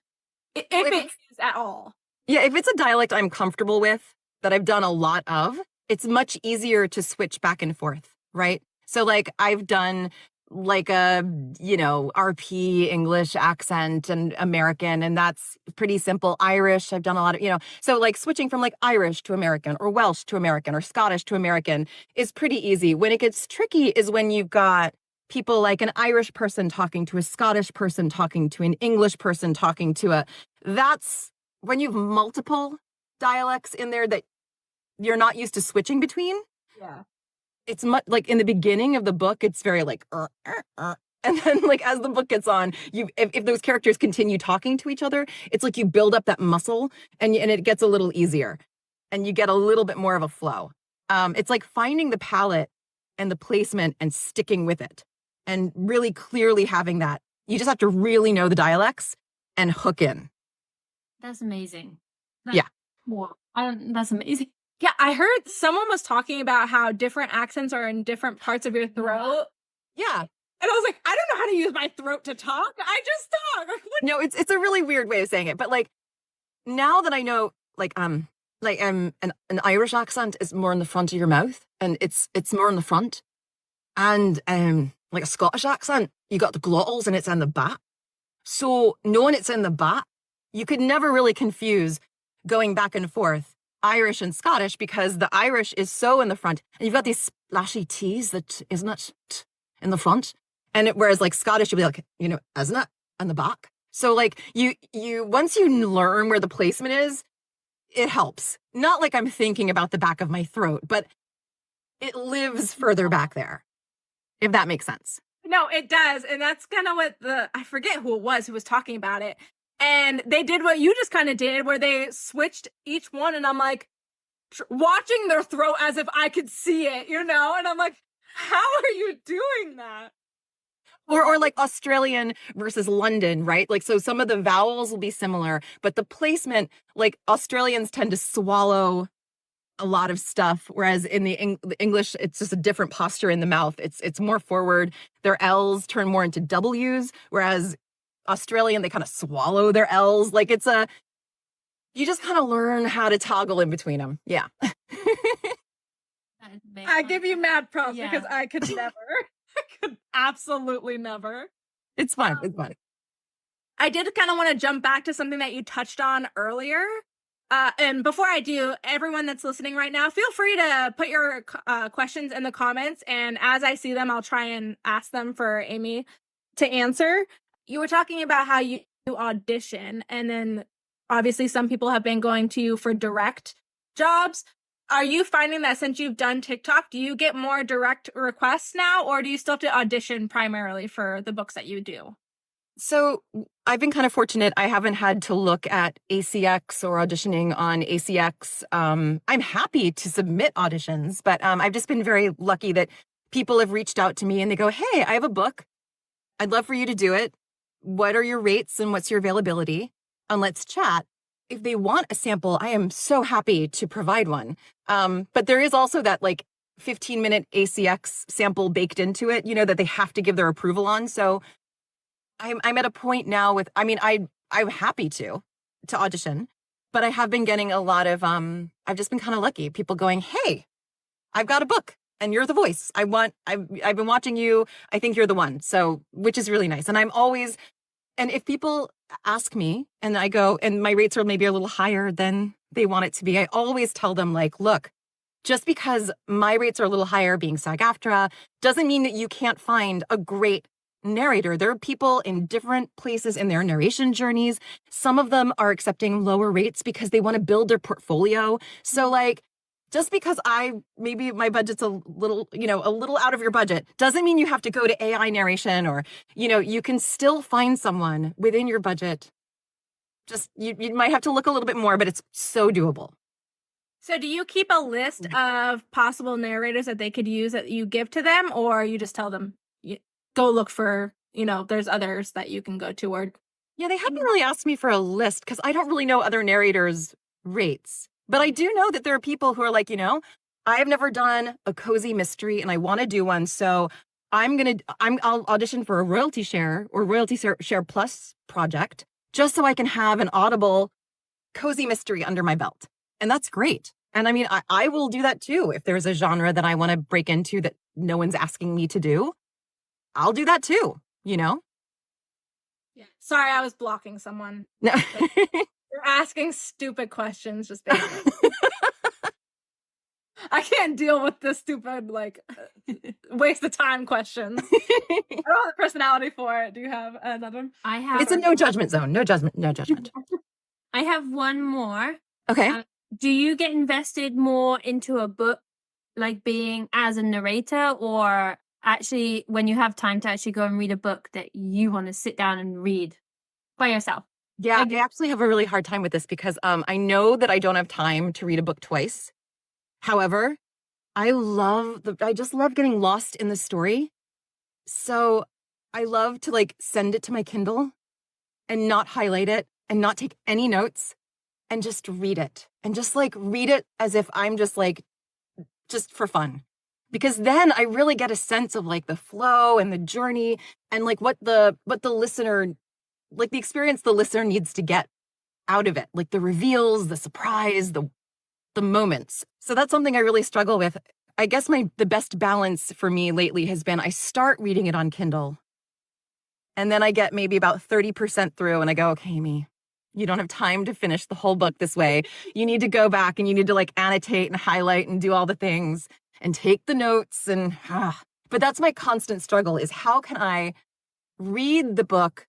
If it's at all. Yeah, if it's a dialect I'm comfortable with, that I've done a lot of, it's much easier to switch back and forth, right? So like I've done like a, you know, RP English accent and American, and that's pretty simple. Irish, I've done a lot of, you know, so like switching from like Irish to American or Welsh to American or Scottish to American is pretty easy. When it gets tricky is when you've got people like an Irish person talking to a Scottish person, talking to an English person, talking to that's when you've multiple dialects in there that you're not used to switching between. Yeah. it's much like in the beginning of the book, it's very like, and then like as the book gets on, if those characters continue talking to each other, it's like you build up that muscle and it gets a little easier and you get a little bit more of a flow. It's like finding the palette and the placement and sticking with it and really clearly having that. You just have to really know the dialects and hook in. That's amazing. Yeah. Wow. That's amazing. Yeah, I heard someone was talking about how different accents are in different parts of your throat. Yeah. And I was like, I don't know how to use my throat to talk. I just talk. No, it's a really weird way of saying it, but like now that I know, an Irish accent is more in the front of your mouth, and it's more in the front, and like a Scottish accent, you got the glottals and it's in the back. So knowing it's in the back, you could never really confuse going back and forth Irish and Scottish because the Irish is so in the front, and you've got these splashy T's that isn't it in the front, and whereas like Scottish, you'll be like, isn't it in the back? So like you once you learn where the placement is, it helps. Not like I'm thinking about the back of my throat, but it lives further back there, if that makes sense. No, it does. And that's kind of what I forget who it was who was talking about it. And they did what you just kind of did, where they switched each one. And I'm like, watching their throat as if I could see it, And I'm like, how are you doing that? Or like Australian versus London, right? Like, so some of the vowels will be similar, but the placement, like Australians tend to swallow a lot of stuff, whereas in the English, it's just a different posture in the mouth. It's more forward. Their L's turn more into W's, whereas Australian, they kind of swallow their L's. Like you just kind of learn how to toggle in between them. Yeah. I give you mad props because I could never. I could absolutely never. It's fun. It's fun. I did kind of want to jump back to something that you touched on earlier. And before I do, everyone that's listening right now, feel free to put your questions in the comments. And as I see them, I'll try and ask them for Amy to answer. You were talking about how you audition, and then obviously some people have been going to you for direct jobs. Are you finding that since you've done TikTok, do you get more direct requests now, or do you still have to audition primarily for the books that you do? So I've been kind of fortunate. I haven't had to look at ACX or auditioning on ACX. I'm happy to submit auditions, but I've just been very lucky that people have reached out to me and they go, hey, I have a book. I'd love for you to do it. What are your rates and what's your availability? And let's chat. If they want a sample, I am so happy to provide one. But there is also that like 15-minute ACX sample baked into it, that they have to give their approval on. So I'm at a point now I'm happy to audition, but I have been getting a lot of, I've just been kind of lucky. People going, hey, I've got a book and you're the voice. I've been watching you. I think you're the one. So, which is really nice. And and if people ask me and I go, and my rates are maybe a little higher than they want it to be, I always tell them like, look, just because my rates are a little higher being SAG-AFTRA doesn't mean that you can't find a great narrator. There are people in different places in their narration journeys. Some of them are accepting lower rates because they want to build their portfolio. So like, just because maybe my budget's a little out of your budget doesn't mean you have to go to AI narration, or, you can still find someone within your budget. Just, you might have to look a little bit more, but it's so doable. So do you keep a list of possible narrators that they could use that you give to them, or you just tell them, go look for, there's others that you can go toward? Yeah, they haven't really asked me for a list because I don't really know other narrators' rates. But I do know that there are people who are like, I've never done a cozy mystery and I want to do one. So I'll audition for a royalty share or royalty share plus project just so I can have an Audible cozy mystery under my belt. And that's great. And I mean, I will do that too. If there's a genre that I want to break into that no one's asking me to do, I'll do that too, Yeah. Sorry, I was blocking someone. No. You're asking stupid questions, just basically. I can't deal with the stupid, waste of time questions. I don't have the personality for it. Do you have another? I have. It's a no judgment zone. No judgment. No judgment. I have one more. Okay. Do you get invested more into a book like being as a narrator, or actually when you have time to actually go and read a book that you want to sit down and read by yourself? Yeah, Like, I actually have a really hard time with this because I know that I don't have time to read a book twice. However, I just love getting lost in the story. So I love to like send it to my Kindle and not highlight it and not take any notes and just read it and just like read it as if I'm just like, just for fun. Because then I really get a sense of like the flow and the journey and like what the listener, like the experience the listener needs to get out of it, like the reveals, the surprise, the moments. So that's something I really struggle with. I guess the best balance for me lately has been I start reading it on Kindle and then I get maybe about 30% through and I go, okay, Amy, you don't have time to finish the whole book this way. You need to go back and you need to like annotate and highlight and do all the things and take the notes and but that's my constant struggle is how can I read the book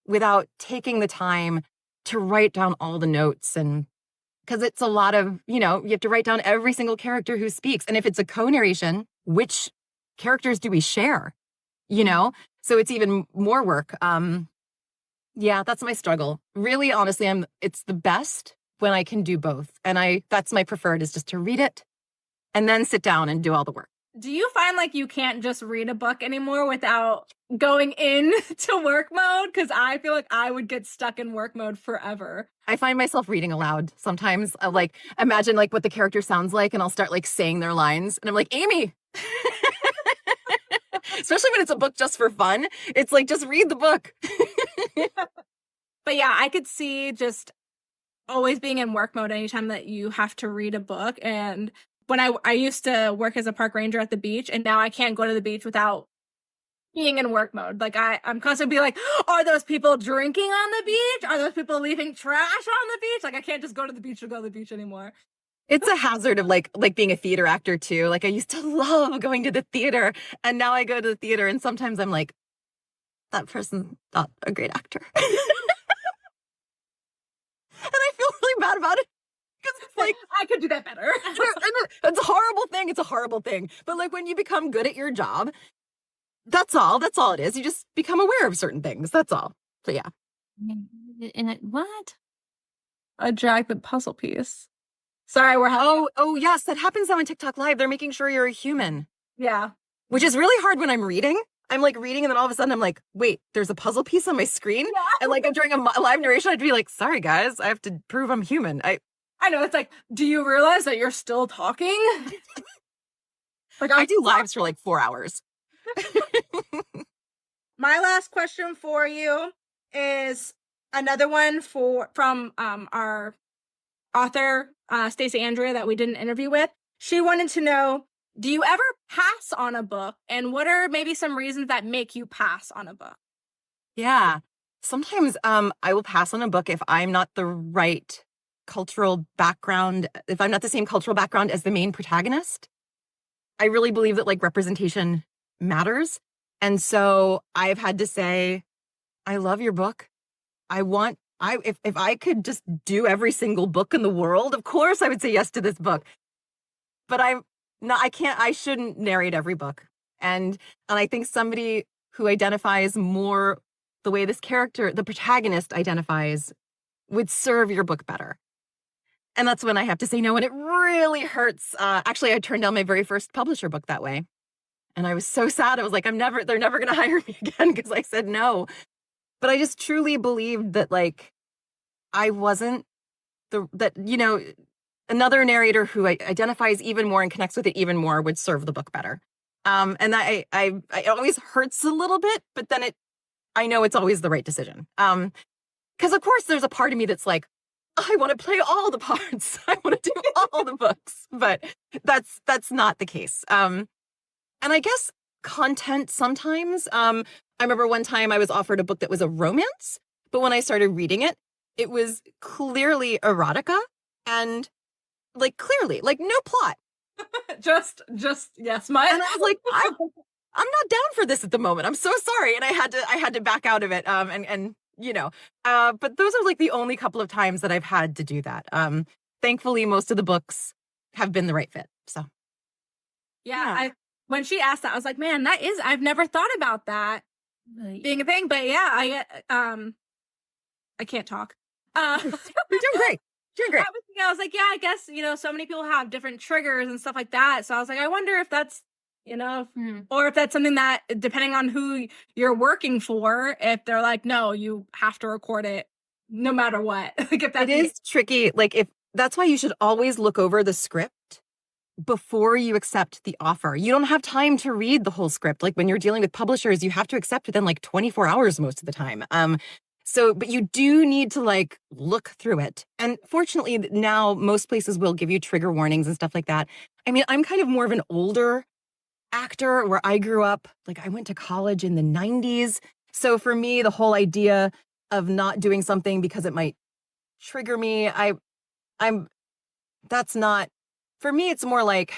without taking the time to write down all the notes, and because it's a lot of, you have to write down every single character who speaks. And if it's a co-narration, which characters do we share? So it's even more work. Yeah, that's my struggle. Really, honestly, it's the best when I can do both. And that's my preferred is just to read it and then sit down and do all the work. Do you find like you can't just read a book anymore without going into work mode? Because I feel like I would get stuck in work mode forever. I find myself reading aloud sometimes. I'll like imagine like what the character sounds like and I'll start like saying their lines. And I'm like, Amy. Especially when it's a book just for fun. It's like, just read the book. But yeah, I could see just always being in work mode anytime that you have to read a book. And when I used to work as a park ranger at the beach, and now I can't go to the beach without being in work mode. Like I'm constantly be like, are those people drinking on the beach? Are those people leaving trash on the beach? Like I can't just go to the beach to go to the beach anymore. It's a hazard of like being a theater actor too. Like I used to love going to the theater and now I go to the theater and sometimes I'm like, that person's not a great actor. And I feel really bad about it. Because it's like, I could do that better. It's a horrible thing. It's a horrible thing. But like when you become good at your job, that's all it is. You just become aware of certain things. That's all. So yeah. What? A drag puzzle piece. Sorry, we're having... Oh yes, that happens now in TikTok Live. They're making sure you're a human. Yeah. Which is really hard when I'm reading. I'm like reading and then all of a sudden I'm like, wait, there's a puzzle piece on my screen? Yeah. And like I'm during a live narration, I'd be like, sorry guys, I have to prove I'm human. I know, it's like, do you realize that you're still talking? Like I do lives for like 4 hours. My last question for you is another one from our author, Stacey Andrea, that we did an interview with. She wanted to know, do you ever pass on a book? And what are maybe some reasons that make you pass on a book? Yeah. Sometimes I will pass on a book if I'm not the right cultural background, if I'm not the same cultural background as the main protagonist. I really believe that like representation matters. And so I've had to say, I love your book. If I could just do every single book in the world, of course I would say yes to this book. But I shouldn't narrate every book. And I think somebody who identifies more the way this character, the protagonist identifies, would serve your book better. And that's when I have to say no, and it really hurts. Actually, I turned down my very first publisher book that way. And I was so sad. I was like, they're never going to hire me again because I said no. But I just truly believed that like, I wasn't another narrator who identifies even more and connects with it even more would serve the book better. And it always hurts a little bit, but then I know it's always the right decision. Because of course there's a part of me that's like, I want to play all the parts. I want to do all the books, but that's not the case. And I guess content sometimes, I remember one time I was offered a book that was a romance, but when I started reading it, it was clearly erotica and like clearly like no plot. just yes, and I was like, I'm not down for this at the moment. I'm so sorry. And I had to back out of it. But those are like the only couple of times that I've had to do that. Thankfully, most of the books have been the right fit. So Yeah. When she asked that, I was like, man, I've never thought about that being a thing. But yeah, I can't talk. You're doing great. Doing great. I was like, yeah, I guess, so many people have different triggers and stuff like that. So I was like, I wonder if that's, or if that's something that, depending on who you're working for, if they're like, no, you have to record it no matter what. Like if it is tricky. Like that's why you should always look over the script before you accept the offer. You don't have time to read the whole script. Like when you're dealing with publishers, you have to accept within like 24 hours most of the time. But you do need to like look through it. And fortunately now most places will give you trigger warnings and stuff like that. I mean, I'm kind of more of an older actor where I grew up. Like I went to college in the 90s. So for me, the whole idea of not doing something because it might trigger me, that's not, for me, it's more like,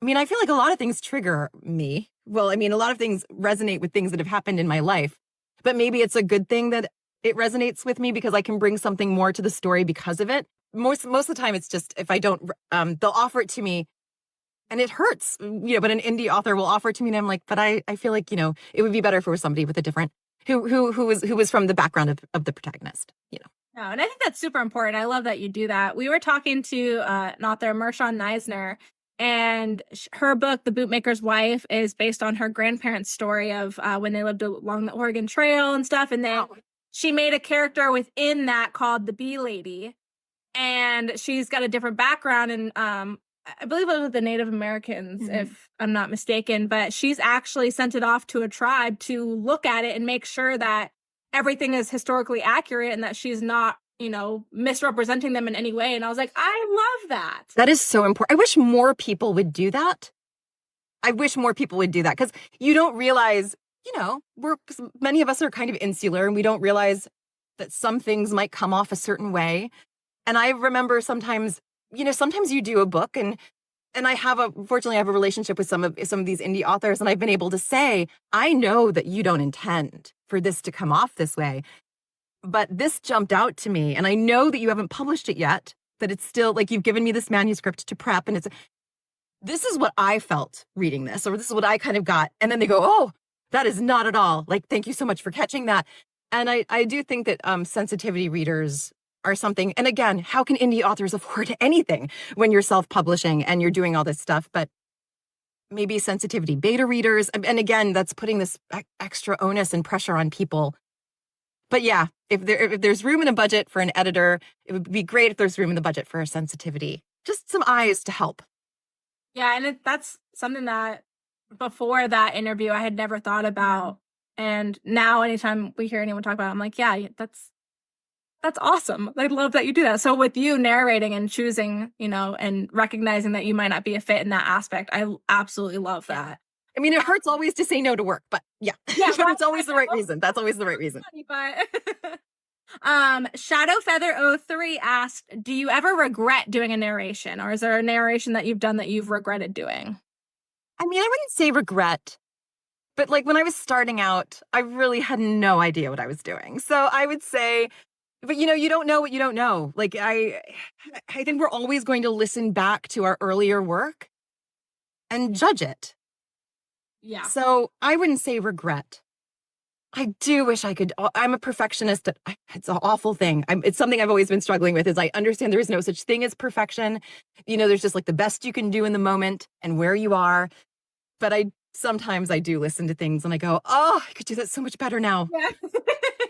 I mean, I feel like a lot of things trigger me. Well, I mean, a lot of things resonate with things that have happened in my life, but maybe it's a good thing that it resonates with me because I can bring something more to the story because of it. Most of the time, it's just if I don't, they'll offer it to me and it hurts, but an indie author will offer it to me and I'm like, but I feel like, it would be better if it was somebody with a different, who was from the background of the protagonist, No, and I think that's super important. I love that you do that. We were talking to an author, Mershon Neisner, and her book, The Bootmaker's Wife, is based on her grandparents' story of when they lived along the Oregon Trail and stuff. And then she made a character within that called the Bee Lady. And she's got a different background. And I believe it was with the Native Americans, if I'm not mistaken. But she's actually sent it off to a tribe to look at it and make sure that everything is historically accurate and that she's not, misrepresenting them in any way. And I was like, I love that. That is so important. I wish more people would do that. Because you don't realize, many of us are kind of insular and we don't realize that some things might come off a certain way. And I remember sometimes you do a book and fortunately I have a relationship with some of these indie authors and I've been able to say, I know that you don't intend for this to come off this way, but this jumped out to me and I know that you haven't published it yet, that it's still like you've given me this manuscript to prep and this is what I felt reading this, or this is what I kind of got. And then they go, oh, that is not at all. Like, thank you so much for catching that. And I do think that sensitivity readers are something. And again, how can indie authors afford anything when you're self-publishing and you're doing all this stuff? But maybe sensitivity beta readers. And again, that's putting this extra onus and pressure on people. But yeah, if there's room in a budget for an editor, it would be great if there's room in the budget for a sensitivity. Just some eyes to help. Yeah, and that's something that before that interview I had never thought about. And now anytime we hear anyone talk about it, I'm like, yeah, that's awesome. I love that you do that. So with you narrating and choosing, and recognizing that you might not be a fit in that aspect, I absolutely love that. I mean, it hurts always to say no to work, but yeah, but it's always the right reason. That's always the right reason. Shadowfeather03 asked, do you ever regret doing a narration, or is there a narration that you've done that you've regretted doing? I mean, I wouldn't say regret, but like when I was starting out, I really had no idea what I was doing. So I would say, but you don't know what you don't know. Like I think we're always going to listen back to our earlier work and judge it. Yeah. So I wouldn't say regret. I do wish I could. I'm a perfectionist. It's an awful thing. It's something I've always been struggling with is I understand there is no such thing as perfection. There's just like the best you can do in the moment and where you are. But sometimes I do listen to things and I go, oh, I could do that so much better now.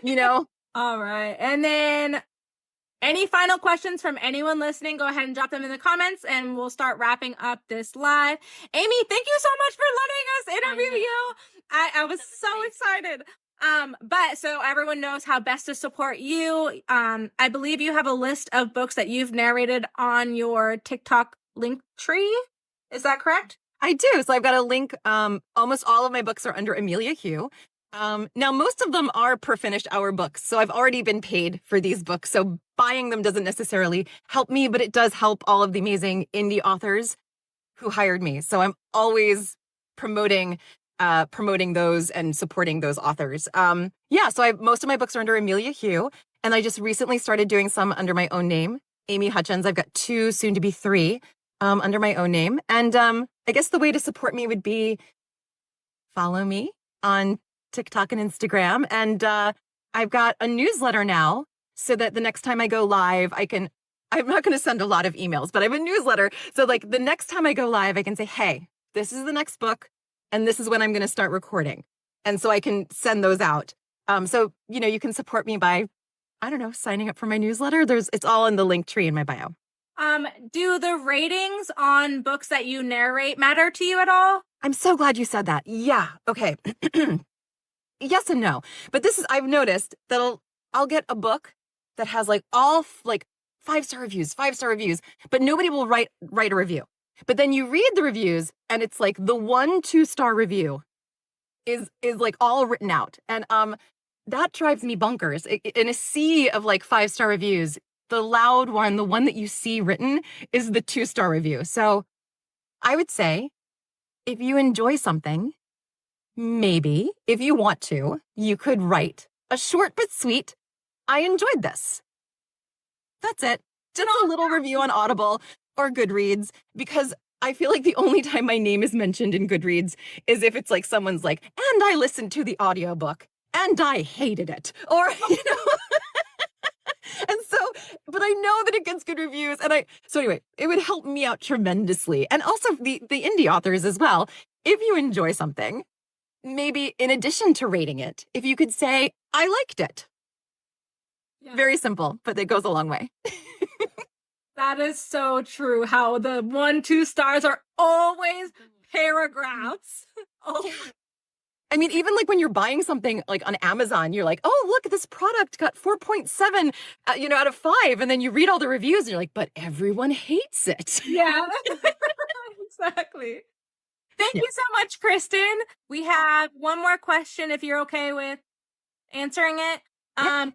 Yeah. All right. And then any final questions from anyone listening, go ahead and drop them in the comments and we'll start wrapping up this live. Amy, thank you so much for letting us interview you. I was so excited. But so everyone knows how best to support you. I believe you have a list of books that you've narrated on your TikTok link tree. Is that correct? I do. So I've got a link. Almost all of my books are under Amelia Hugh. Now, most of them are per finished hour books. So I've already been paid for these books. So buying them doesn't necessarily help me, but it does help all of the amazing indie authors who hired me. So I'm always promoting those and supporting those authors. So most of my books are under Amelia Hugh. And I just recently started doing some under my own name, Amy Hutchins. I've got 2, soon to be 3. under my own name. And I guess the way to support me would be follow me on TikTok and Instagram. And I've got a newsletter now so that the next time I go live, I'm not going to send a lot of emails, but I have a newsletter. So like the next time I go live, I can say, hey, this is the next book and this is when I'm going to start recording. And so I can send those out. So, you can support me by, I don't know, signing up for my newsletter. It's all in the link tree in my bio. Do the ratings on books that you narrate matter to you at all? I'm so glad you said that. Yeah. Okay. Yes and no. But I've noticed that I'll get a book that has like all like 5-star reviews, but nobody will write a review. But then you read the reviews and it's like the 1-2-star review is like all written out. And that drives me bonkers. In a sea of like 5-star reviews, the loud one, the one that you see written is the 2-star review. So I would say if you enjoy something, maybe if you want to, you could write a short but sweet, I enjoyed this. That's it. Just a little review on Audible or Goodreads, because I feel like the only time my name is mentioned in Goodreads is if it's like someone's like, and I listened to the audiobook and I hated it. Or, and so, but I know that it gets good reviews. So anyway, it would help me out tremendously. And also the indie authors as well. If you enjoy something, maybe in addition to rating it, if you could say, I liked it. Yeah. Very simple, but it goes a long way. That is so true. How the 1-2 stars are always paragraphs. Oh. I mean, even like when you're buying something like on Amazon, you're like, oh, look, this product got 4.7, out of 5. And then you read all the reviews and you're like, but everyone hates it. Yeah, exactly. Thank you so much, Kristen. We have one more question if you're okay with answering it. Yeah.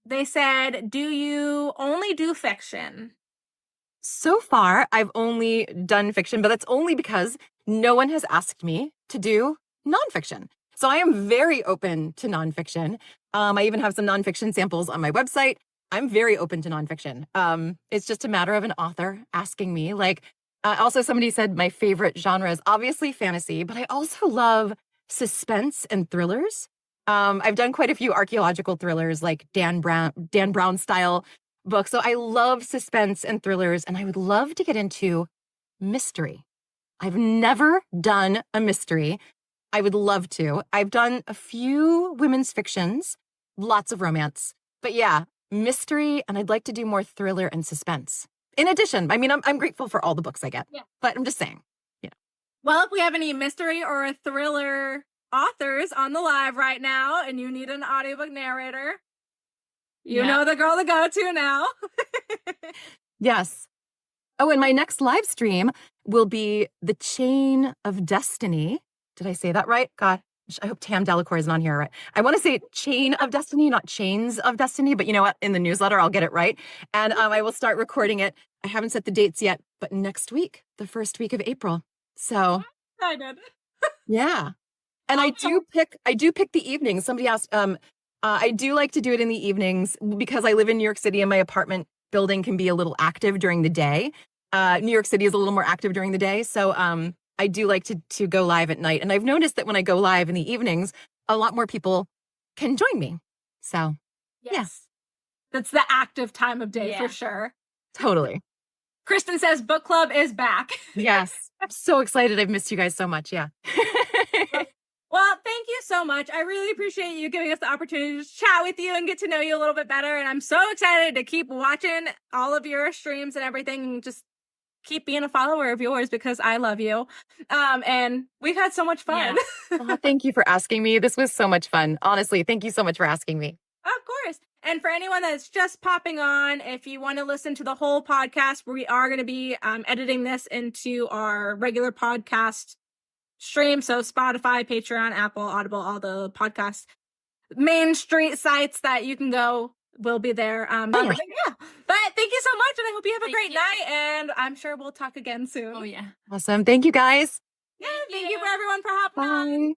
They said, do you only do fiction? So far, I've only done fiction, but that's only because no one has asked me to do nonfiction. So I am very open to nonfiction. I even have some nonfiction samples on my website. I'm very open to nonfiction. It's just a matter of an author asking me. Like, also somebody said my favorite genre is obviously fantasy, but I also love suspense and thrillers. I've done quite a few archaeological thrillers, like Dan Brown style books. So I love suspense and thrillers, and I would love to get into mystery. I've never done a mystery. I would love to. I've done a few women's fictions, lots of romance, but yeah, mystery, and I'd like to do more thriller and suspense. In addition, I mean, I'm grateful for all the books I get, but I'm just saying, Well, if we have any mystery or thriller authors on the live right now and you need an audiobook narrator, you know the girl to go to now. Yes. Oh, and my next live stream will be The Chain of Destiny. Did I say that right? God, I hope Tam Delacour isn't on here, right? I want to say Chain of Destiny, not Chains of Destiny, but you know what? In the newsletter, I'll get it right. And I will start recording it. I haven't set the dates yet, but next week, the first week of April. So I did. Yeah. And I do pick the evenings. Somebody asked, I do like to do it in the evenings because I live in New York City and my apartment building can be a little active during the day. New York City is a little more active during the day. So I do like to go live at night. And I've noticed that when I go live in the evenings, a lot more people can join me. So, yes. That's the active time of day for sure. Totally. Kristen says book club is back. Yes. I'm so excited. I've missed you guys so much. Yeah. Well, thank you so much. I really appreciate you giving us the opportunity to chat with you and get to know you a little bit better. And I'm so excited to keep watching all of your streams and everything and just keep being a follower of yours because I love you. And we've had so much fun. Yeah. Oh, thank you for asking me. This was so much fun. Honestly, thank you so much for asking me. Of course. And for anyone that's just popping on, if you want to listen to the whole podcast, we are going to be editing this into our regular podcast stream. So Spotify, Patreon, Apple, Audible, all the podcast main street sites that you can go will be there. But thank you so much. And I hope you have a great night. And I'm sure we'll talk again soon. Oh, yeah. Awesome. Thank you guys. Yeah, thank you for everyone for hopping on. Bye.